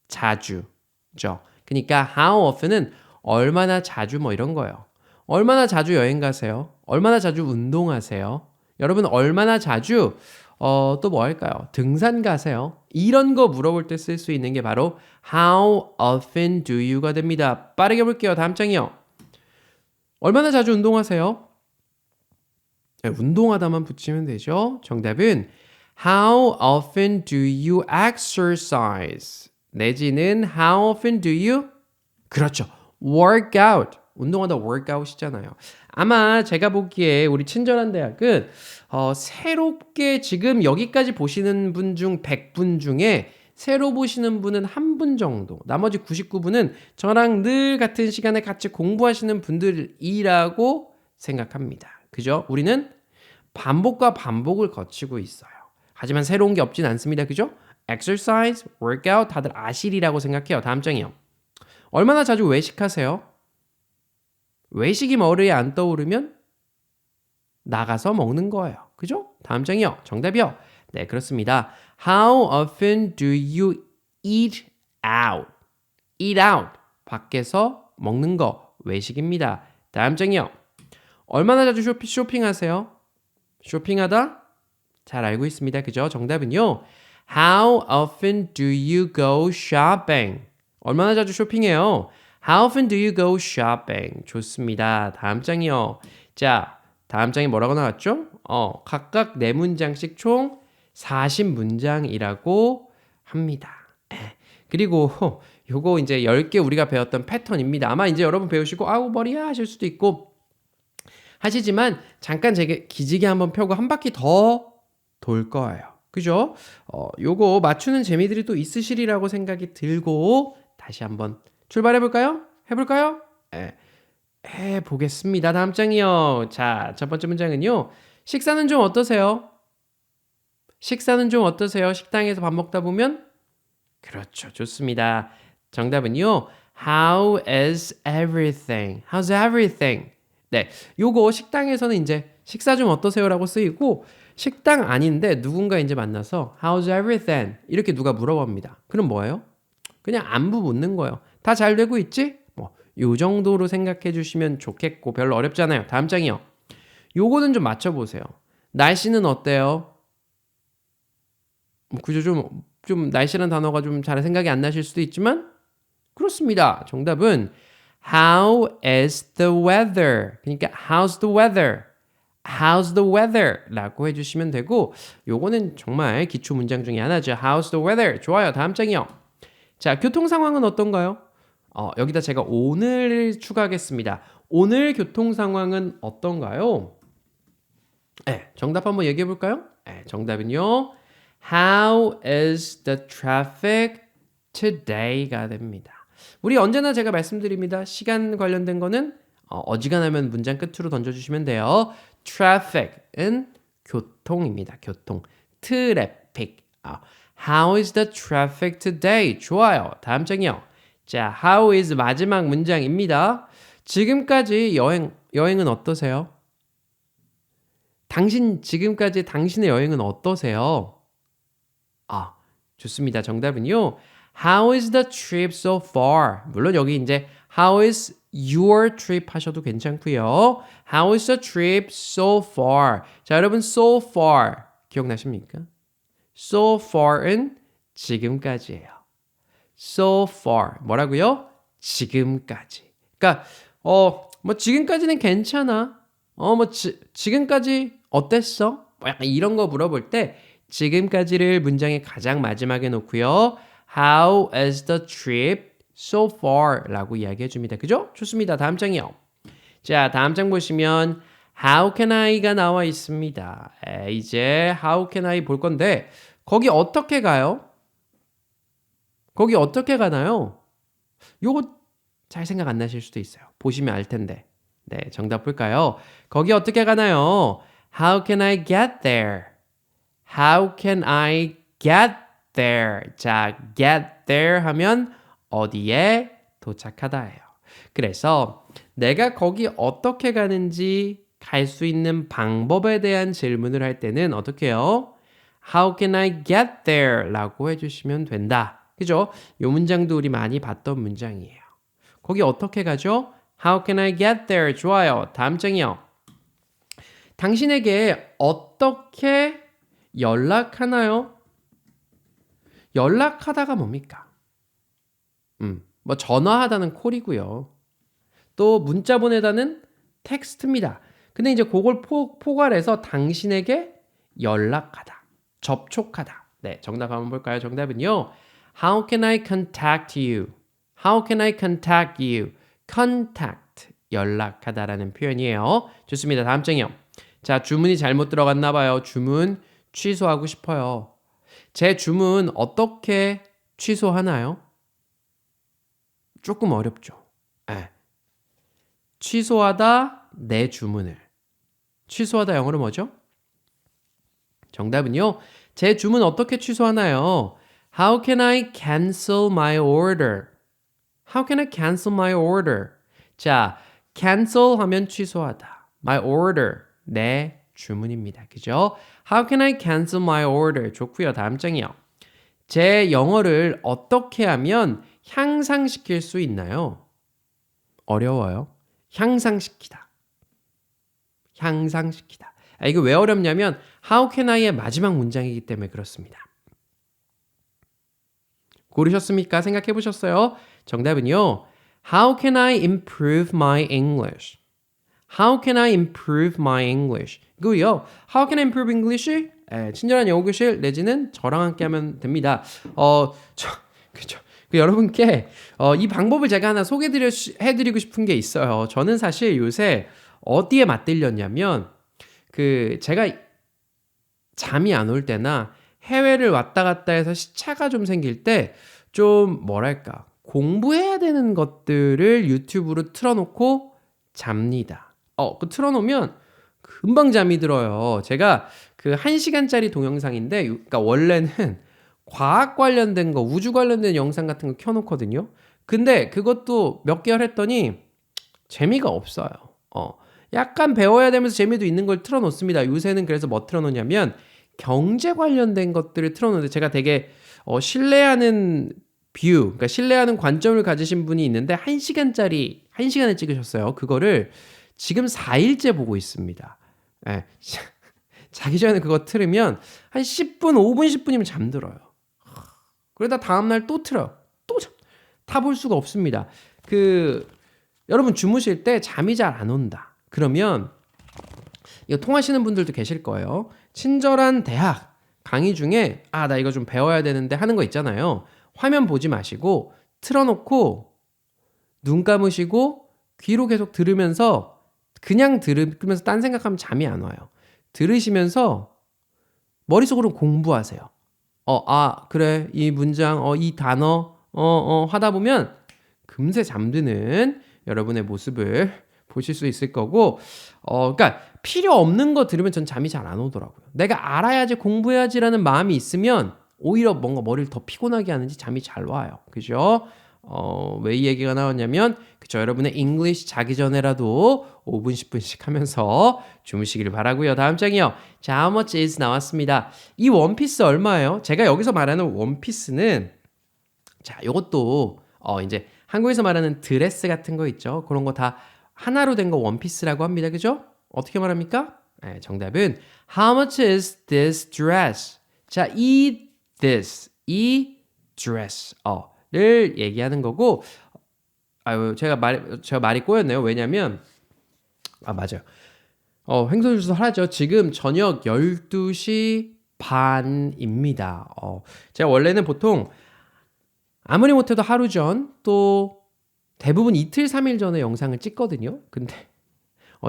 S1: 자주죠. 그러니까 how often은 얼마나 자주 이런 거예요. 얼마나 자주 여행 가세요? 얼마나 자주 운동하세요? 여러분 얼마나 자주 또 뭐 할까요? 등산 가세요? 이런 거 물어볼 때 쓸 수 있는 게 바로 How often do you가 됩니다. 빠르게 볼게요. 다음 장이요. 얼마나 자주 운동하세요? 네, 운동하다만 붙이면 되죠. 정답은 How often do you exercise? 내지는 How often do you? 그렇죠. work out. 운동하다 workout이잖아요. 아마 제가 보기에 우리 친절한 대학은 새롭게 지금 여기까지 보시는 분 중 100분 중에 새로 보시는 분은 한 분 정도, 나머지 99분은 저랑 늘 같은 시간에 같이 공부하시는 분들이라고 생각합니다. 그죠? 우리는 반복과 반복을 거치고 있어요. 하지만 새로운 게 없진 않습니다. 그죠? exercise, workout 다들 아시리라고 생각해요. 다음 장이요. 얼마나 자주 외식하세요? 외식이 머리에 안 떠오르면 나가서 먹는 거예요. 그죠? 다음 장이요. 정답이요. 네, 그렇습니다. How often do you eat out? eat out. 밖에서 먹는 거. 외식입니다. 다음 장이요. 얼마나 자주 쇼핑하세요? 쇼핑하다? 잘 알고 있습니다. 그죠? 정답은요. How often do you go shopping? 얼마나 자주 쇼핑해요? How often do you go shopping? 좋습니다. 다음 장이요. 자, 다음 장이 뭐라고 나왔죠? 각각 4문장씩 총 40문장이라고 합니다. 그리고 요거 이제 10개 우리가 배웠던 패턴입니다. 아마 이제 여러분 배우시고 아우 머리야 하실 수도 있고 하시지만 잠깐 제게 기지개 한번 펴고 한 바퀴 더 돌 거예요. 그죠? 요거 맞추는 재미들이 또 있으시리라고 생각이 들고 다시 한번 출발해 볼까요? 해볼까요? 네. 해보겠습니다. 다음 장이요. 자, 첫 번째 문장은요. 식사는 좀 어떠세요? 식사는 좀 어떠세요? 식당에서 밥 먹다 보면? 그렇죠. 좋습니다. 정답은요. How is everything? How's everything? 네, 요거 식당에서는 이제 식사 좀 어떠세요라고 쓰이고 식당 아닌데 누군가 이제 만나서 How's everything? 이렇게 누가 물어봅니다. 그럼 뭐예요? 그냥 안부 묻는 거예요. 다 잘 되고 있지? 뭐 요 정도로 생각해 주시면 좋겠고 별로 어렵잖아요. 다음 장이요. 요거는 좀 맞춰보세요. 날씨는 어때요? 그죠? 좀 날씨라는 단어가 좀 잘 생각이 안 나실 수도 있지만 그렇습니다. 정답은 How is the weather? 그러니까 How's the weather? How's the weather? 라고 해주시면 되고 요거는 정말 기초 문장 중에 하나죠. How's the weather? 좋아요. 다음 장이요. 자, 교통 상황은 어떤가요? 여기다 제가 오늘 추가하겠습니다. 오늘 교통 상황은 어떤가요? 네, 정답 한번 얘기해 볼까요? 네, 정답은요. How is the traffic today가 됩니다. 우리 언제나 제가 말씀드립니다. 시간 관련된 거는 어지간하면 문장 끝으로 던져주시면 돼요. traffic은 교통입니다. 교통. 트래픽. How is the traffic today? 좋아요. 다음 장이요. 자, how is 마지막 문장입니다. 지금까지 여행은 어떠세요? 지금까지 당신의 여행은 어떠세요? 좋습니다. 정답은요. How is the trip so far? 물론 여기 이제 How is your trip 하셔도 괜찮고요. How is the trip so far? 자, 여러분 so far 기억나십니까? So far은 지금까지예요. So far 뭐라고요? 지금까지. 그러니까 뭐 지금까지는 괜찮아. 지금까지 어땠어? 뭐 약간 이런 거 물어볼 때 지금까지를 문장의 가장 마지막에 놓고요. How is the trip so far? 라고 이야기해 줍니다. 그죠? 좋습니다. 다음 장이요. 자, 다음 장 보시면 How can I가 나와 있습니다. 이제 How can I 볼 건데 거기 어떻게 가요? 거기 어떻게 가나요? 요거 잘 생각 안 나실 수도 있어요. 보시면 알 텐데. 네, 정답 볼까요? 거기 어떻게 가나요? How can I get there? How can I get there? 자, get there 하면 어디에 도착하다예요. 그래서 내가 거기 어떻게 가는지 갈 수 있는 방법에 대한 질문을 할 때는 어떻게 해요? How can I get there? 라고 해주시면 된다. 그죠? 요 문장도 우리 많이 봤던 문장이에요. 거기 어떻게 가죠? How can I get there? 좋아요. 다음 장이요. 당신에게 어떻게 연락하나요? 연락하다가 뭡니까? 전화하다는 콜이고요. 또 문자 보내다는 텍스트입니다. 근데 이제 그걸 포괄해서 당신에게 연락하다, 접촉하다. 네, 정답 한번 볼까요? 정답은요. How can I contact you? How can I contact you? Contact, 연락하다라는 표현이에요. 좋습니다. 다음 장이요. 자, 주문이 잘못 들어갔나 봐요. 주문 취소하고 싶어요. 제 주문 어떻게 취소하나요? 조금 어렵죠. 네. 취소하다 내 주문을. 취소하다 영어로 뭐죠? 정답은요. 제 주문 어떻게 취소하나요? How can I cancel my order? How can I cancel my order? 자, cancel 하면 취소하다. My order, 내 주문입니다. 그죠? How can I cancel my order? 좋고요. 다음 장이요. 제 영어를 어떻게 하면 향상시킬 수 있나요? 어려워요. 향상시키다. 향상시키다. 이거 왜 어렵냐면 How can I의 마지막 문장이기 때문에 그렇습니다. 고르셨습니까? 생각해 보셨어요? 정답은요. How can I improve my English? How can I improve my English? 이거요. How can I improve English? 친절한 영어 교실 내지는 저랑 함께 하면 됩니다. 그죠. 여러분께 이 방법을 제가 하나 해드리고 싶은 게 있어요. 저는 사실 요새 어디에 맞들렸냐면 제가 잠이 안 올 때나 해외를 왔다 갔다 해서 시차가 좀 생길 때 좀 뭐랄까 공부해야 되는 것들을 유튜브로 틀어놓고 잡니다. 틀어놓으면 금방 잠이 들어요. 제가 1시간짜리 동영상인데 그러니까 원래는 과학 관련된 거, 우주 관련된 영상 같은 거 켜놓거든요. 근데 그것도 몇 개월 했더니 재미가 없어요. 약간 배워야 되면서 재미도 있는 걸 틀어놓습니다. 요새는 그래서 뭐 틀어놓냐면 경제 관련된 것들을 틀어놓는데 제가 되게 신뢰하는 그러니까 신뢰하는 관점을 가지신 분이 있는데 1시간을 찍으셨어요. 그거를 지금 4일째 보고 있습니다. 네. 자기 전에 그거 틀으면 한 10분, 5분, 10분이면 잠들어요. 그러다 다음날 또 틀어요. 다 볼 수가 없습니다. 여러분 주무실 때 잠이 잘 안 온다. 그러면 이거 통하시는 분들도 계실 거예요. 친절한 대학 강의 중에 나 이거 좀 배워야 되는데 하는 거 있잖아요. 화면 보지 마시고 틀어놓고 눈 감으시고 귀로 계속 들으면서 그냥 들으면서 딴 생각하면 잠이 안 와요. 들으시면서 머릿속으로 공부하세요. 그래 이 문장 이 단어 하다 보면 금세 잠드는 여러분의 모습을 보실 수 있을 거고 그러니까 필요 없는 거 들으면 전 잠이 잘 안 오더라고요. 내가 알아야지 공부해야지라는 마음이 있으면 오히려 뭔가 머리를 더 피곤하게 하는지 잠이 잘 와요. 그죠? 왜 이 얘기가 나왔냐면 그죠? 여러분의 잉글리시 자기 전에라도 5분 10분씩 하면서 주무시기를 바라고요. 다음 장이요. 자, how much is 나왔습니다. 이 원피스 얼마예요? 제가 여기서 말하는 원피스는 자, 요것도 이제 한국에서 말하는 드레스 같은 거 있죠. 그런 거 다 하나로 된 거 원피스라고 합니다. 그죠? 어떻게 말합니까? 네, 정답은 How much is this dress? 자, 이 dress를 얘기하는 거고 제가 말이 꼬였네요. 왜냐면 맞아요. 횡설수설 하죠. 지금 저녁 12시 반입니다. 제가 원래는 보통 아무리 못해도 하루 전 또 대부분 이틀 3일 전에 영상을 찍거든요. 근데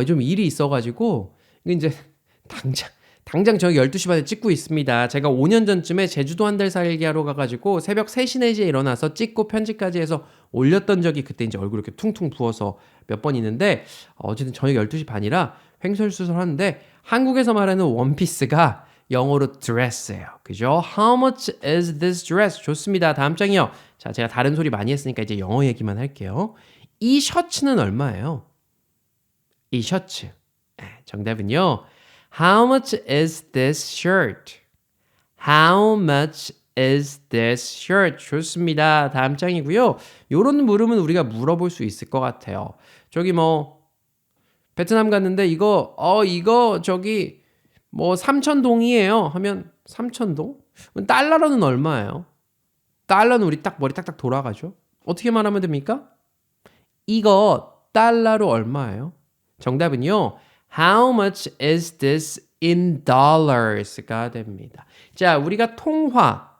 S1: 좀 일이 있어가지고 이제 당장 저녁 12시 반에 찍고 있습니다. 제가 5년 전쯤에 제주도 한 달 살기 하러 가가지고 새벽 3시, 4시에 일어나서 찍고 편집까지 해서 올렸던 적이 그때 이제 얼굴 이렇게 퉁퉁 부어서 몇 번 있는데 어쨌든 저녁 12시 반이라 횡설수설 하는데 한국에서 말하는 원피스가 영어로 dress예요. 그죠? How much is this dress? 좋습니다. 다음 장이요. 자, 제가 다른 소리 많이 했으니까 이제 영어 얘기만 할게요. 이 셔츠는 얼마예요? 이 셔츠. 정답은요. How much is this shirt? How much is this shirt? 좋습니다. 다음 장이고요. 요런 물음은 우리가 물어볼 수 있을 것 같아요. 저기 베트남 갔는데 이거 저기 3,000동이에요 하면 3,000동? 달러로는 얼마예요? 달러는 우리 딱 머리 딱딱 돌아가죠. 어떻게 말하면 됩니까? 이거 달러로 얼마예요? 정답은요. How much is this in dollars가 됩니다. 자, 우리가 통화,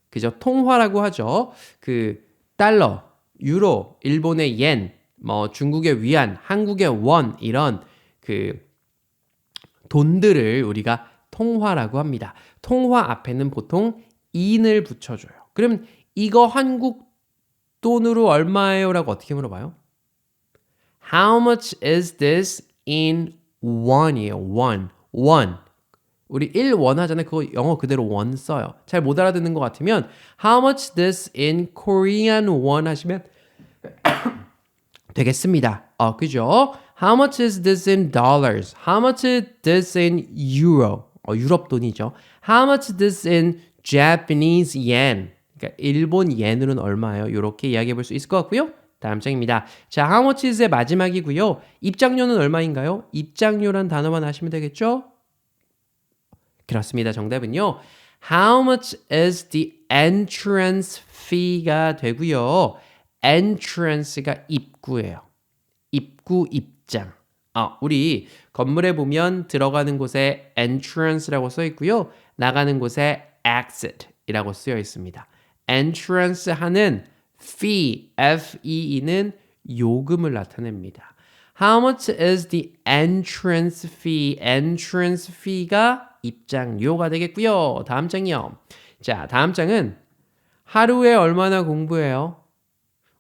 S1: 그죠? 통화라고 하죠. 그 달러, 유로, 일본의 옌, 뭐 중국의 위안, 한국의 원 이런 그 돈들을 우리가 통화라고 합니다. 통화 앞에는 보통 in을 붙여줘요. 그러면 이거 한국 돈으로 얼마예요? 라고 어떻게 물어봐요? How much is this in won이에요. won. 우리 1원 하잖아요. 그거 영어 그대로 원 써요. 잘 못 알아듣는 것 같으면 How much this in Korean won 하시면 되겠습니다. 그죠? How much is this in dollars? How much is this in euro? 유럽 돈이죠. How much is this in Japanese yen? 그러니까 일본 옌으로는 얼마예요? 이렇게 이야기해 볼 수 있을 것 같고요. 다음 장입니다. 자, how much is의 마지막이고요. 입장료는 얼마인가요? 입장료란 단어만 아시면 되겠죠? 그렇습니다. 정답은요. How much is the entrance fee가 되고요. entrance가 입구예요. 입구 입장. 우리 건물에 보면 들어가는 곳에 entrance라고 써 있고요. 나가는 곳에 exit이라고 쓰여 있습니다. entrance 하는 fee, F-E-E는 요금을 나타냅니다. How much is the entrance fee? entrance fee가 입장료가 되겠고요. 다음 장이요. 자, 다음 장은 하루에 얼마나 공부해요?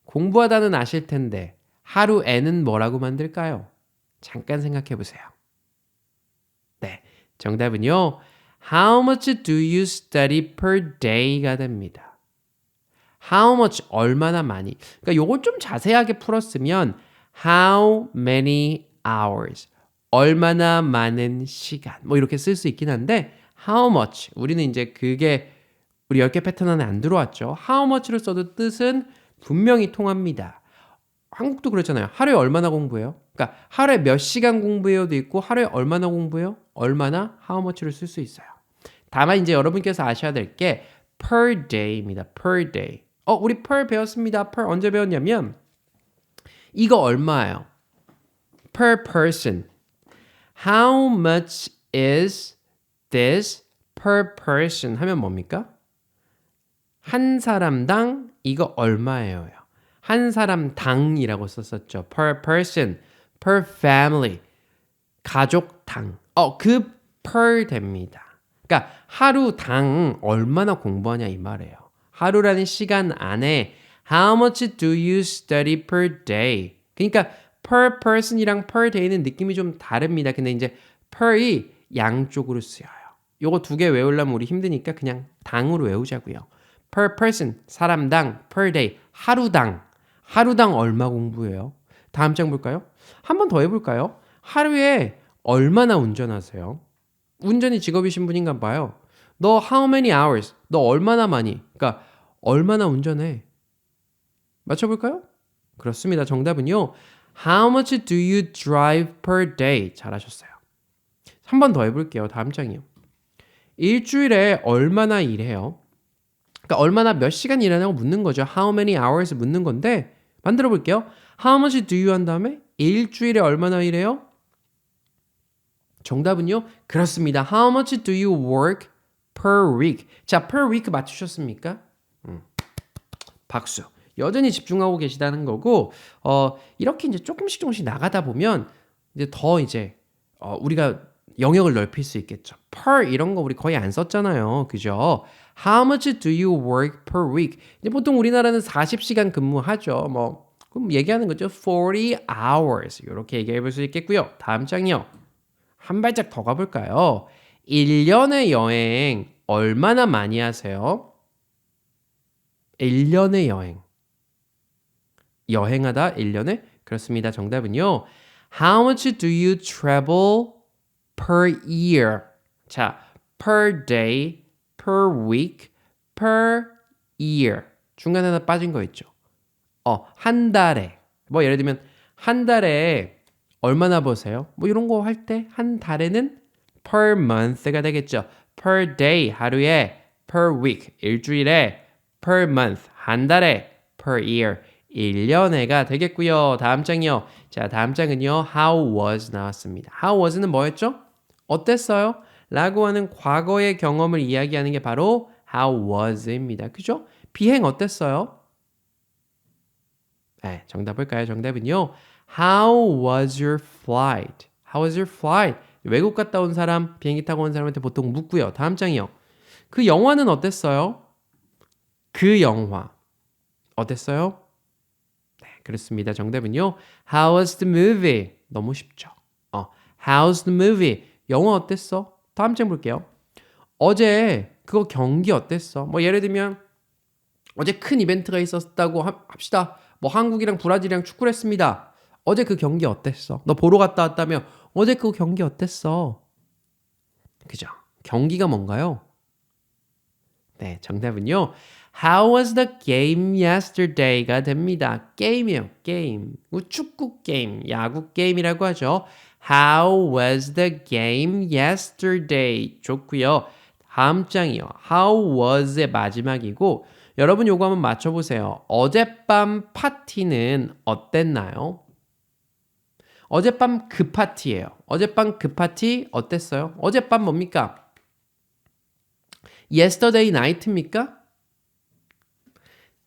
S1: 공부하다는 아실 텐데 하루에는 뭐라고 만들까요? 잠깐 생각해 보세요. 네, 정답은요. How much do you study per day가 됩니다. How much 얼마나 많이. 그러니까 요걸 좀 자세하게 풀었으면 How many hours 얼마나 많은 시간 뭐 이렇게 쓸 수 있긴 한데 How much 우리는 이제 그게 우리 10개 패턴 안에 안 들어왔죠. How much를 써도 뜻은 분명히 통합니다. 한국도 그렇잖아요. 하루에 얼마나 공부해요? 그러니까 하루에 몇 시간 공부해요도 있고 하루에 얼마나 공부해요? 얼마나 how much를 쓸 수 있어요. 다만 이제 여러분께서 아셔야 될 게 per day입니다. per day. 우리 per 배웠습니다. per 언제 배웠냐면 이거 얼마예요? per person. How much is this per person 하면 뭡니까? 한 사람당 이거 얼마예요? 한 사람당이라고 썼었죠. per person, per family, 가족당. 그 per 됩니다. 그러니까 하루당 얼마나 공부하냐 이 말이에요. 하루라는 시간 안에 How much do you study per day? 그러니까 per person이랑 per day는 느낌이 좀 다릅니다. 근데 이제 per이 양쪽으로 쓰여요. 요거 두 개 외우려면 우리 힘드니까 그냥 당으로 외우자고요. per person, 사람당, per day, 하루당 얼마 공부해요? 다음 장 볼까요? 한 번 더 해볼까요? 하루에 얼마나 운전하세요? 운전이 직업이신 분인가 봐요. 너 how many hours? 너 얼마나 많이? 그러니까 얼마나 운전해? 맞춰볼까요? 그렇습니다. 정답은요. How much do you drive per day? 잘하셨어요. 한 번 더 해볼게요. 다음 장이요. 일주일에 얼마나 일해요? 그러니까 얼마나 몇 시간 일하냐고 묻는 거죠. How many hours 묻는 건데 만들어 볼게요. How much do you 한 다음에 일주일에 얼마나 일해요? 정답은요. 그렇습니다. How much do you work per week? 자, per week 맞추셨습니까? 박수. 여전히 집중하고 계시다는 거고 이렇게 이제 조금씩 나가다 보면 이제 더 이제 우리가 영역을 넓힐 수 있겠죠. per 이런 거 우리 거의 안 썼잖아요. 그죠? How much do you work per week? 이제 보통 우리나라는 40시간 근무하죠. 그럼 얘기하는 거죠. 40 hours. 이렇게 얘기해 볼 수 있겠고요. 다음 장이요. 한 발짝 더 가볼까요? 1년의 여행 얼마나 많이 하세요? 1년의 여행. 여행하다 1년에? 그렇습니다. 정답은요. How much do you travel per year? 자, per day, per week, per year. 중간에 하나 빠진 거 있죠. 한 달에. 예를 들면 한 달에 얼마나 버세요? 이런 거 할 때 한 달에는 per month가 되겠죠. per day 하루에, per week 일주일에, per month 한 달에, per year 1년회가 되겠고요. 다음 장이요. 자, 다음 장은요. How was 나왔습니다. How was는 뭐였죠? 어땠어요? 라고 하는 과거의 경험을 이야기하는 게 바로 How was입니다. 그죠? 비행 어땠어요? 네, 정답 볼까요? 정답은요. How was your flight? How was your flight? 외국 갔다 온 사람, 비행기 타고 온 사람한테 보통 묻고요. 다음 장이요. 그 영화는 어땠어요? 그 영화 어땠어요? 네, 그렇습니다. 정답은요. How was the movie? 너무 쉽죠. How's the movie? 영화 어땠어? 다음 장 볼게요. 어제 그거 경기 어땠어? 뭐 예를 들면 어제 큰 이벤트가 있었다고 합시다. 뭐 한국이랑 브라질이랑 축구를 했습니다. 어제 그 경기 어땠어? 너 보러 갔다 왔다며 어제 그 경기 어땠어? 그죠? 경기가 뭔가요? 네, 정답은요. How was the game yesterday가 됩니다. 게임이에요, 게임. 축구 게임, 야구 게임이라고 하죠. How was the game yesterday? 좋고요. 다음 장이요. How was의 마지막이고 여러분 요거 한번 맞춰보세요. 어젯밤 파티는 어땠나요? 어젯밤 그 파티예요. 어젯밤 그 파티 어땠어요? 어젯밤 뭡니까? Yesterday night입니까?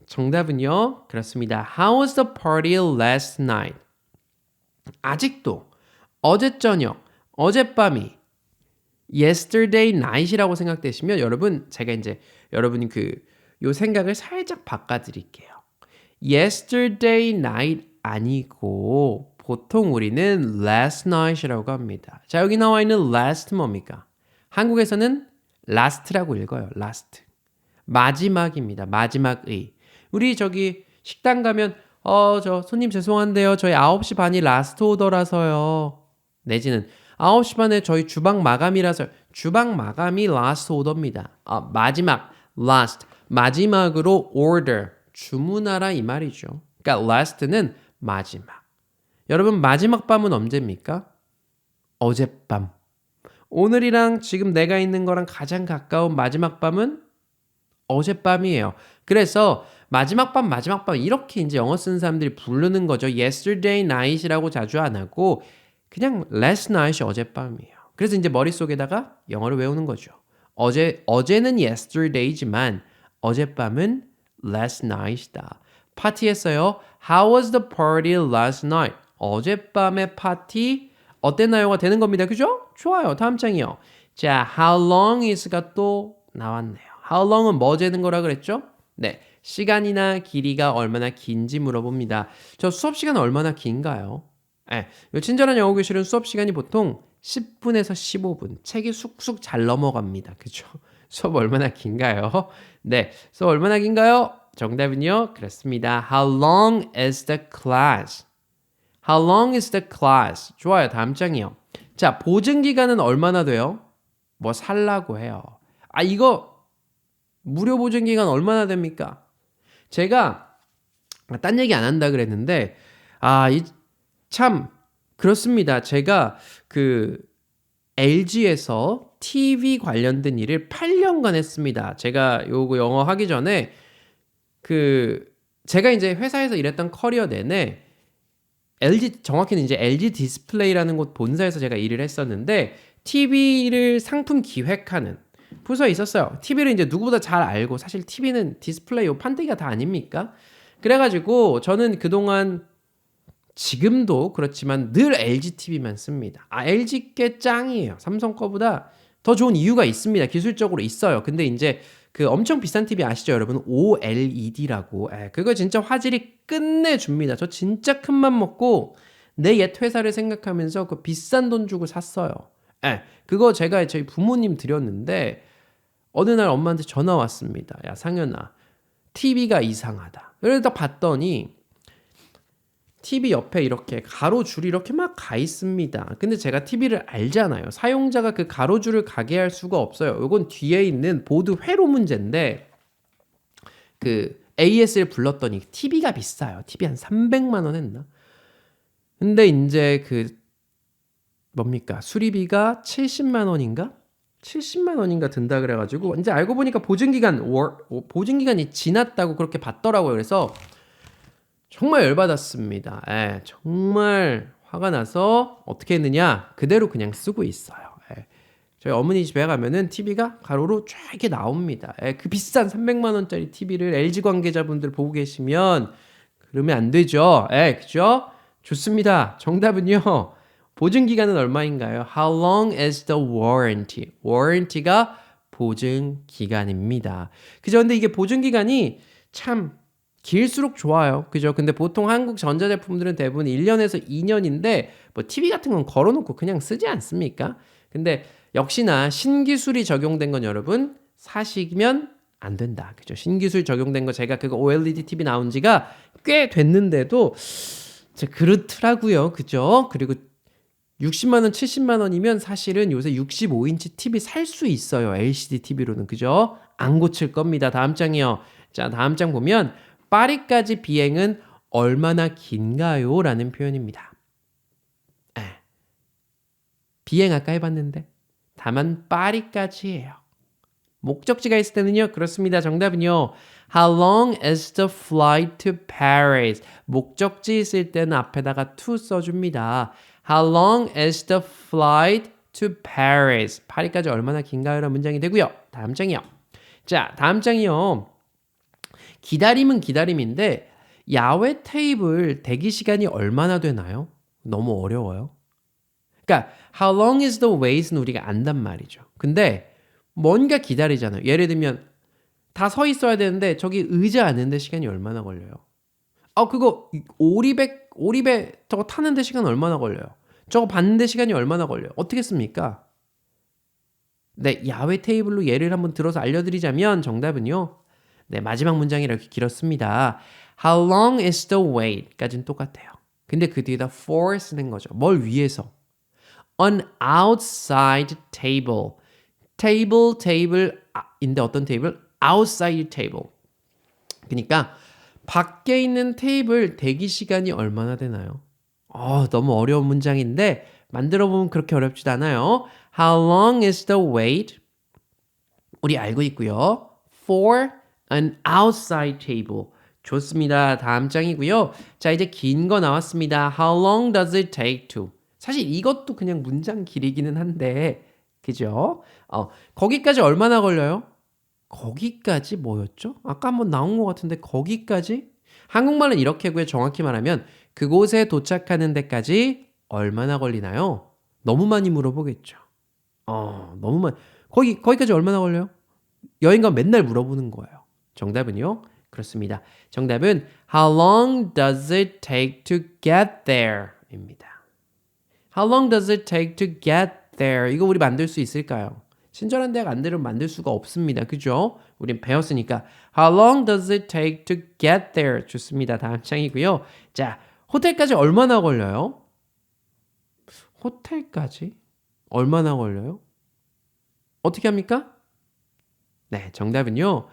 S1: 정답은요. 그렇습니다. How was the party last night? 아직도 어제 저녁, 어젯밤이 yesterday night이라고 생각되시면 여러분 제가 이제 여러분 요 생각을 살짝 바꿔드릴게요. yesterday night 아니고 보통 우리는 last night이라고 합니다. 자, 여기 나와 있는 last 뭡니까? 한국에서는 last라고 읽어요. last. 마지막입니다. 마지막의. 우리 저기 식당 가면 저 손님 죄송한데요. 저희 9시 반이 라스트 오더라서요. 내지는 9시 반에 저희 주방 마감이라서 주방 마감이 라스트 오더입니다. 마지막 last. 마지막으로 order. 주문하라 이 말이죠. 그러니까 last는 마지막. 여러분 마지막 밤은 언제입니까? 어젯밤. 오늘이랑 지금 내가 있는 거랑 가장 가까운 마지막 밤은 어젯밤이에요. 그래서 마지막 밤 이렇게 이제 영어 쓰는 사람들이 부르는 거죠. Yesterday night이라고 자주 안 하고 그냥 last night이 어젯밤이에요. 그래서 이제 머릿속에다가 영어를 외우는 거죠. 어제는 yesterday지만 어젯밤은 last night이다. 파티했어요. How was the party last night? 어젯밤의 파티 어땠나요가 되는 겁니다. 그죠? 좋아요. 다음 장이요. 자, how long is가 또 나왔네요. How long은 뭐 재는 거라 그랬죠? 네, 시간이나 길이가 얼마나 긴지 물어봅니다. 저 수업 시간 얼마나 긴가요? 네, 요 친절한 영어 교실은 수업 시간이 보통 10분에서 15분. 책이 쑥쑥 잘 넘어갑니다. 그죠? 수업 얼마나 긴가요? 네, 수업 얼마나 긴가요? 정답은요, 그렇습니다. How long is the class? How long is the class? 좋아요. 다음 장이요. 자, 보증 기간은 얼마나 돼요? 뭐 살라고 해요. 이거 무료 보증 기간 얼마나 됩니까? 제가 딴 얘기 안 한다 그랬는데 참 그렇습니다. 제가 LG에서 TV 관련된 일을 8년간 했습니다. 제가 요거 영어 하기 전에 제가 이제 회사에서 일했던 커리어 내내 정확히는 이제 LG 디스플레이라는 곳 본사에서 제가 일을 했었는데 TV를 상품 기획하는 부서에 있었어요. TV를 이제 누구보다 잘 알고 사실 TV는 디스플레이 판때기가 다 아닙니까? 그래가지고 저는 그동안 지금도 그렇지만 늘 LG TV만 씁니다. LG께 짱이에요. 삼성 거보다 더 좋은 이유가 있습니다. 기술적으로 있어요. 근데 이제 엄청 비싼 TV 아시죠, 여러분? OLED라고. 그거 진짜 화질이 끝내줍니다. 저 진짜 큰맘 먹고 내 옛 회사를 생각하면서 그 비싼 돈 주고 샀어요. 그거 제가 저희 부모님 드렸는데 어느 날 엄마한테 전화 왔습니다. 야, 상현아, TV가 이상하다. 그래서 딱 봤더니 TV 옆에 이렇게 가로줄이 이렇게 막 가 있습니다. 근데 제가 TV를 알잖아요. 사용자가 그 가로줄을 가게 할 수가 없어요. 이건 뒤에 있는 보드 회로 문제인데 AS를 불렀더니 TV가 비싸요. TV 한 300만 원 했나? 근데 이제 뭡니까? 수리비가 70만 원인가? 70만 원인가 든다 그래가지고 이제 알고 보니까 보증기간이 지났다고 그렇게 봤더라고요. 그래서 정말 열받았습니다. 예, 정말 화가 나서 어떻게 했느냐? 그대로 그냥 쓰고 있어요. 예. 저희 어머니 집에 가면은 TV가 가로로 쫙 이렇게 나옵니다. 예, 그 비싼 300만 원짜리 TV를 LG 관계자분들 보고 계시면 그러면 안 되죠. 예, 그죠? 좋습니다. 정답은요. 보증 기간은 얼마인가요? How long is the warranty? warranty가 보증 기간입니다. 그죠? 근데 이게 보증 기간이 참 길수록 좋아요. 그죠? 근데 보통 한국 전자제품들은 대부분 1년에서 2년인데 뭐 TV 같은 건 걸어놓고 그냥 쓰지 않습니까? 근데 역시나 신기술이 적용된 건 여러분 사시면 안 된다. 그죠? 신기술 적용된 거 제가 그거 OLED TV 나온 지가 꽤 됐는데도 그렇더라고요. 그죠? 그리고 60만 원, 70만 원이면 사실은 요새 65인치 TV 살 수 있어요. LCD TV로는. 그죠? 안 고칠 겁니다. 다음 장이요. 자, 다음 장 보면 파리까지 비행은 얼마나 긴가요? 라는 표현입니다. 비행 아까 해봤는데 다만 파리까지예요. 목적지가 있을 때는요. 그렇습니다. 정답은요. How long is the flight to Paris? 목적지 있을 때는 앞에다가 to 써줍니다. How long is the flight to Paris? 파리까지 얼마나 긴가요? 라는 문장이 되고요. 다음 장이요. 자, 다음 장이요. 기다림은 기다림인데 야외 테이블 대기 시간이 얼마나 되나요? 너무 어려워요. 그러니까 how long is the wait는 우리가 안단 말이죠. 근데 뭔가 기다리잖아요. 예를 들면 다 서 있어야 되는데 저기 의자 앉는데 시간이 얼마나 걸려요? 그거 오리배 저거 타는데 시간 얼마나 걸려요? 저거 받는데 시간이 얼마나 걸려요? 어떻게 씁니까? 네, 야외 테이블로 예를 한번 들어서 알려드리자면 정답은요. 네, 마지막 문장이 이렇게 길었습니다. How long is the wait? 까지는 똑같아요. 근데 그 뒤에다 for 쓰는 거죠. 뭘 위해서? An outside table. table인데 어떤 테이블? outside table. 그러니까 밖에 있는 테이블 대기 시간이 얼마나 되나요? 너무 어려운 문장인데 만들어 보면 그렇게 어렵지도 않아요. How long is the wait? 우리 알고 있고요. For an outside table. 좋습니다. 다음 장이고요. 자, 이제 긴 거 나왔습니다. How long does it take to? 사실 이것도 그냥 문장 길이기는 한데 그죠? 거기까지 얼마나 걸려요? 거기까지 뭐였죠? 아까 한번 나온 것 같은데 거기까지? 한국말은 이렇게 하고요. 정확히 말하면 그곳에 도착하는 데까지 얼마나 걸리나요? 너무 많이 물어보겠죠. 너무 많이. 거기까지 얼마나 걸려요? 여행 가면 맨날 물어보는 거예요. 정답은요? 그렇습니다. 정답은 How long does it take to get there? 입니다. How long does it take to get there? 이거 우리 만들 수 있을까요? 친절한 대학 안 되면 만들 수가 없습니다. 그죠? 우린 배웠으니까 How long does it take to get there? 좋습니다. 다음 장이고요. 자, 호텔까지 얼마나 걸려요? 호텔까지? 얼마나 걸려요? 어떻게 합니까? 네, 정답은요.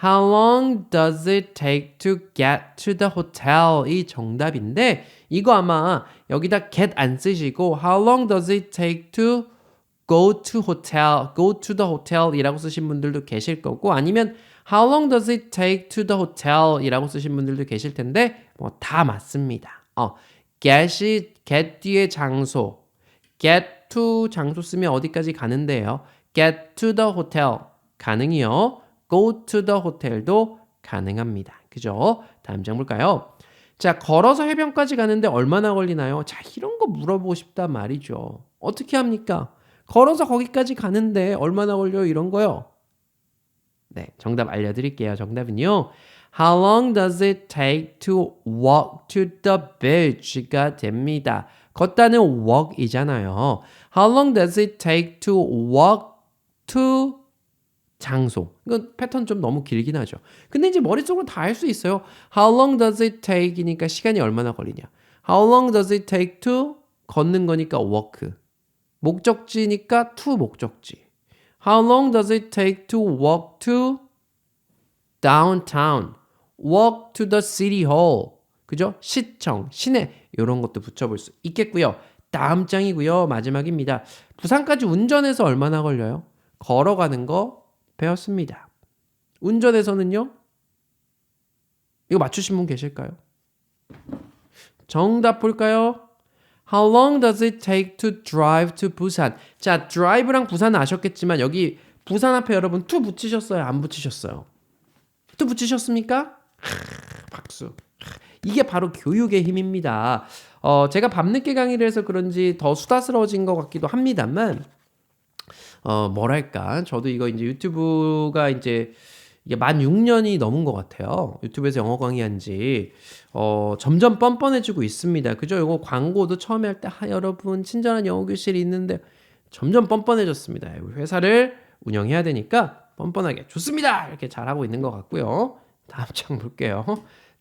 S1: How long does it take to get to the hotel? 이 정답인데 이거 아마 여기다 get 안 쓰시고 How long does it take to go to the hotel 이라고 쓰신 분들도 계실 거고 아니면 How long does it take to the hotel 이라고 쓰신 분들도 계실 텐데 뭐 다 맞습니다. get 뒤에 장소 get to 장소 쓰면 어디까지 가는데요? get to the hotel 가능이요. go to the hotel도 가능합니다. 그죠? 다음 장 볼까요? 자, 걸어서 해변까지 가는데 얼마나 걸리나요? 자, 이런 거 물어보고 싶단 말이죠. 어떻게 합니까? 걸어서 거기까지 가는데 얼마나 걸려요? 이런 거요. 네, 정답 알려드릴게요. 정답은요. How long does it take to walk to the beach가 됩니다. 걷다는 walk이잖아요. How long does it take to walk to 장소. 이건 패턴 좀 너무 길긴 하죠. 근데 이제 머릿속으로 다 할 수 있어요. How long does it take이니까 시간이 얼마나 걸리냐. How long does it take to 걷는 거니까 walk. 목적지니까 to 목적지. How long does it take to walk to downtown? Walk to the city hall. 그죠? 시청, 시내 이런 것도 붙여볼 수 있겠고요. 다음 장이고요. 마지막입니다. 부산까지 운전해서 얼마나 걸려요? 걸어가는 거 배웠습니다. 운전에서는요? 이거 맞추신 분 계실까요? 정답 볼까요? How long does it take to drive to 부산? 자, drive랑 부산 아셨겠지만 여기 부산 앞에 여러분 to 붙이셨어요? 안 붙이셨어요? to 붙이셨습니까? 박수. 이게 바로 교육의 힘입니다. 제가 밤늦게 강의를 해서 그런지 더 수다스러워진 것 같기도 합니다만, 뭐랄까. 저도 이거 이제 유튜브가 이제 이게 만 6년이 넘은 것 같아요. 유튜브에서 영어 강의한 지, 점점 뻔뻔해지고 있습니다. 그죠? 이거 광고도 처음에 할 때, 여러분, 친절한 영어 교실이 있는데, 점점 뻔뻔해졌습니다. 회사를 운영해야 되니까 뻔뻔하게 좋습니다! 이렇게 잘하고 있는 것 같고요. 다음 장 볼게요.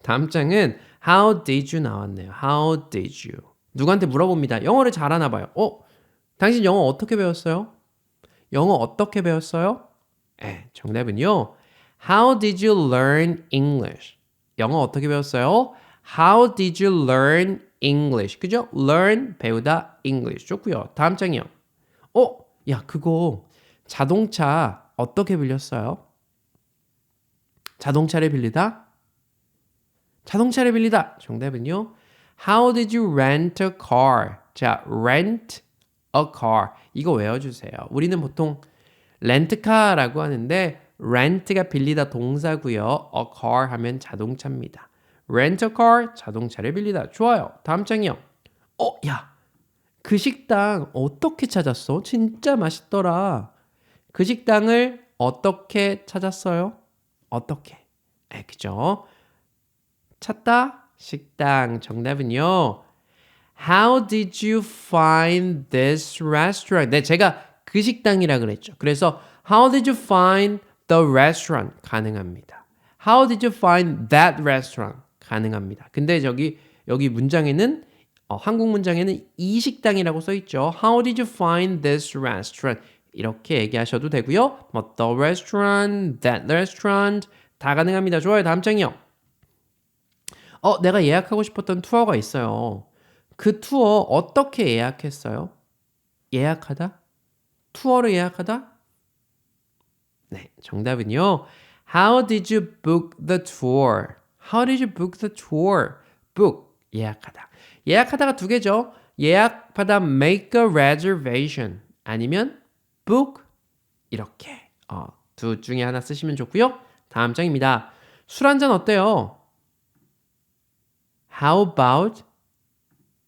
S1: 다음 장은 How did you 나왔네요. How did you? 누구한테 물어봅니다. 영어를 잘하나 봐요. 당신 영어 어떻게 배웠어요? 영어 어떻게 배웠어요? 정답은요. How did you learn English? 영어 어떻게 배웠어요? How did you learn English? 그죠? learn 배우다 English. 좋고요. 다음 장이요. 야, 그거 자동차 어떻게 빌렸어요? 자동차를 빌리다? 자동차를 빌리다. 정답은요. How did you rent a car? 자, rent a car. 이거 외워주세요. 우리는 보통 렌트카라고 하는데 rent가 빌리다 동사고요. a car 하면 자동차입니다. rent a car, 자동차를 빌리다. 좋아요. 다음 장이요. 야, 그 식당 어떻게 찾았어? 진짜 맛있더라. 그 식당을 어떻게 찾았어요? 어떻게? 그죠? 찾다, 식당. 정답은요. How did you find this restaurant? 네, 제가 그 식당이라 그랬죠. 그래서 How did you find the restaurant? 가능합니다. How did you find that restaurant? 가능합니다. 근데 여기 문장에는 한국 문장에는 이 식당이라고 써 있죠. How did you find this restaurant? 이렇게 얘기하셔도 되고요. 뭐 the restaurant, that restaurant 다 가능합니다. 좋아요. 다음 장이요. 내가 예약하고 싶었던 투어가 있어요. 그 투어 어떻게 예약했어요? 예약하다? 투어를 예약하다? 네, 정답은요. How did you book the tour? How did you book the tour? book, 예약하다. 예약하다가 두 개죠. 예약하다 make a reservation 아니면 book 이렇게 두 중에 하나 쓰시면 좋고요. 다음 장입니다. 술 한잔 어때요? How about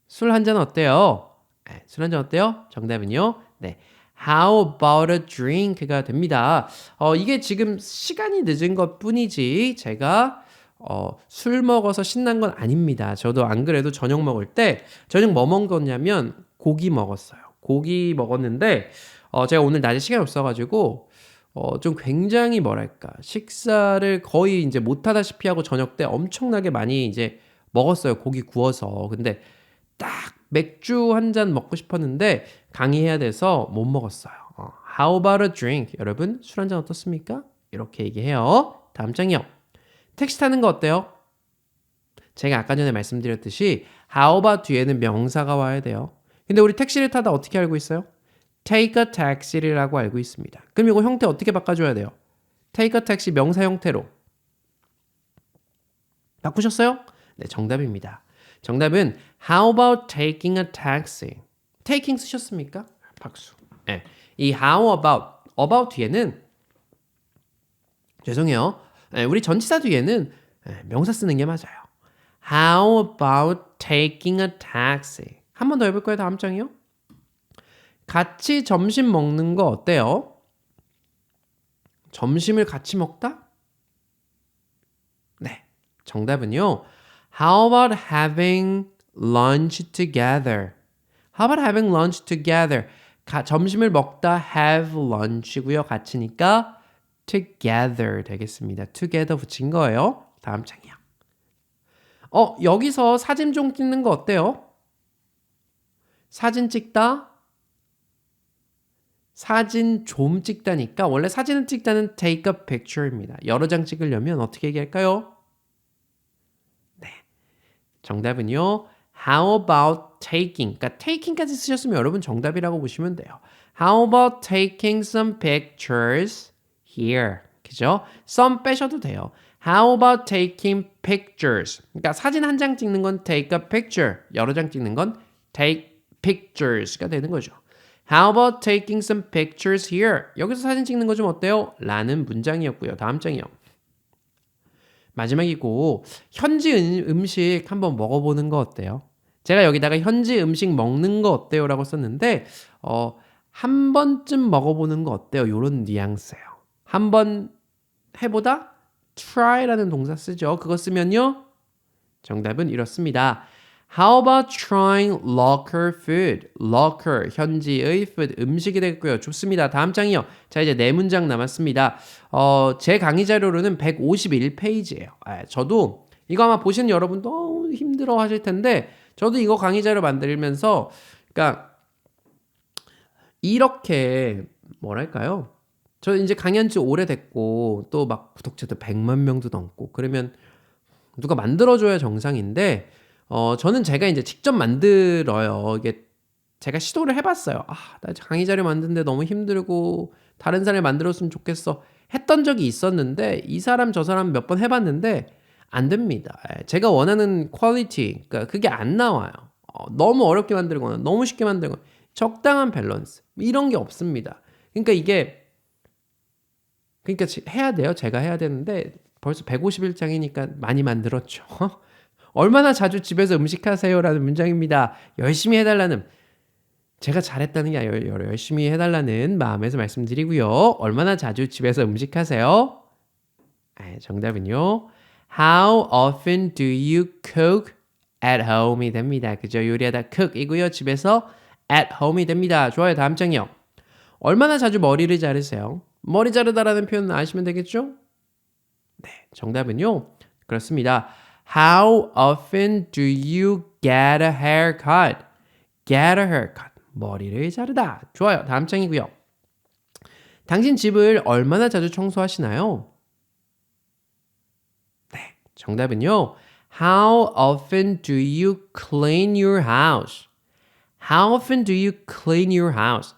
S1: 술 한잔 어때요? 술 한잔 어때요? 정답은요. 네. How about a drink가 됩니다. 이게 지금 시간이 늦은 것 뿐이지 제가 술 먹어서 신난 건 아닙니다. 저도 안 그래도 저녁 먹을 때 저녁 뭐 먹었냐면 고기 먹었어요. 고기 먹었는데 제가 오늘 낮에 시간이 없어가지고 좀 굉장히 뭐랄까 식사를 거의 이제 못하다시피 하고 저녁 때 엄청나게 많이 이제 먹었어요. 고기 구워서. 근데 딱 맥주 한 잔 먹고 싶었는데 강의해야 돼서 못 먹었어요. How about a drink? 여러분 술 한 잔 어떻습니까? 이렇게 얘기해요. 다음 장이요. 택시 타는 거 어때요? 제가 아까 전에 말씀드렸듯이 How about 뒤에는 명사가 와야 돼요. 근데 우리 택시를 타다 어떻게 알고 있어요? Take a taxi라고 알고 있습니다. 그럼 이거 형태 어떻게 바꿔줘야 돼요? Take a taxi 명사 형태로. 바꾸셨어요? 네, 정답입니다. 정답은 How about taking a taxi? taking 쓰셨습니까? 박수. 네, 이 how about 뒤에는 죄송해요. 네, 우리 전치사 뒤에는 명사 쓰는 게 맞아요. How about taking a taxi? 한 번 더 해볼까요? 다음 장이요. 같이 점심 먹는 거 어때요? 점심을 같이 먹다? 네, 정답은요. How about having lunch together? How about having lunch together? 점심을 먹다 have lunch고요. 같이니까 together 되겠습니다. together 붙인 거예요. 다음 장이요. 여기서 사진 좀 찍는 거 어때요? 사진 찍다? 사진 좀 찍다니까 원래 사진을 찍다는 take a picture입니다. 여러 장 찍으려면 어떻게 얘기할까요? 네, 정답은요. How about taking? 그러니까 taking까지 쓰셨으면 여러분 정답이라고 보시면 돼요. How about taking some pictures here? 그죠? some 빼셔도 돼요. How about taking pictures? 그러니까 사진 한 장 찍는 건 take a picture. 여러 장 찍는 건 take pictures가 되는 거죠. How about taking some pictures here? 여기서 사진 찍는 거 좀 어때요? 라는 문장이었고요. 다음 장이요. 마지막이고 현지 음식 한번 먹어보는 거 어때요? 제가 여기다가 현지 음식 먹는 거 어때요? 라고 썼는데 한 번쯤 먹어보는 거 어때요? 요런 뉘앙스예요. 한번 해보다 try라는 동사 쓰죠. 그거 쓰면요. 정답은 이렇습니다. How about trying local food? local, 현지의 food, 음식이 되겠고요. 좋습니다. 다음 장이요. 자, 이제 네 문장 남았습니다. 제 강의 자료로는 151페이지예요. 저도 이거 아마 보시는 여러분 너무 힘들어 하실 텐데 저도 이거 강의 자료 만들면서 그러니까 이렇게 뭐랄까요? 저 이제 강의한 지 오래됐고 또 막 구독자도 100만 명도 넘고 그러면 누가 만들어줘야 정상인데 저는 제가 이제 직접 만들어요. 이게 제가 시도를 해봤어요. 나 강의 자료 만드는데 너무 힘들고 다른 사람이 만들었으면 좋겠어 했던 적이 있었는데 이 사람 저 사람 몇 번 해봤는데 안 됩니다. 제가 원하는 퀄리티, 그러니까 그게 안 나와요. 너무 어렵게 만들거나 너무 쉽게 만들거나 적당한 밸런스 이런 게 없습니다. 그러니까 해야 돼요. 제가 해야 되는데 벌써 151장이니까 많이 만들었죠. 얼마나 자주 집에서 음식하세요라는 문장입니다. 열심히 해달라는 제가 잘했다는 게 아니라 열심히 해달라는 마음에서 말씀드리고요. 얼마나 자주 집에서 음식하세요? 정답은요. How often do you cook at home이 됩니다. 그죠? 요리하다 cook이고요. 집에서 at home이 됩니다. 좋아요. 다음 장이요. 얼마나 자주 머리를 자르세요? 머리 자르다라는 표현 아시면 되겠죠? 네, 정답은요. 그렇습니다. How often do you get a haircut? Get a haircut. 머리를 자르다. 좋아요. 다음 장이고요. 당신 집을 얼마나 자주 청소하시나요? 네, 정답은요. How often do you clean your house? How often do you clean your house?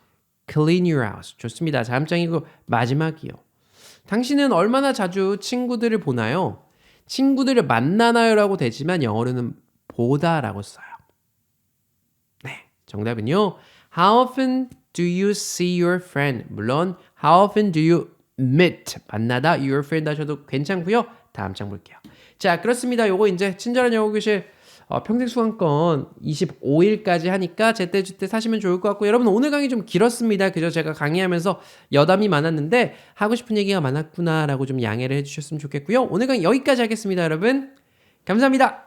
S1: Clean your house. 좋습니다. 다음 장이고 마지막이요. 당신은 얼마나 자주 친구들을 보나요? 친구들을 만나나요? 라고 되지만 영어로는 보다라고 써요. 네, 정답은요. How often do you see your friend? 물론 How often do you meet? 만나다 your friend 하셔도 괜찮고요. 다음 장 볼게요. 자, 그렇습니다. 요거 이제 친절한 영어 교실 평생 수강권 25일까지 하니까 제때제때 사시면 좋을 것 같고 여러분 오늘 강의 좀 길었습니다. 그죠? 제가 강의하면서 여담이 많았는데 하고 싶은 얘기가 많았구나 라고 좀 양해를 해주셨으면 좋겠고요. 오늘 강의 여기까지 하겠습니다. 여러분 감사합니다.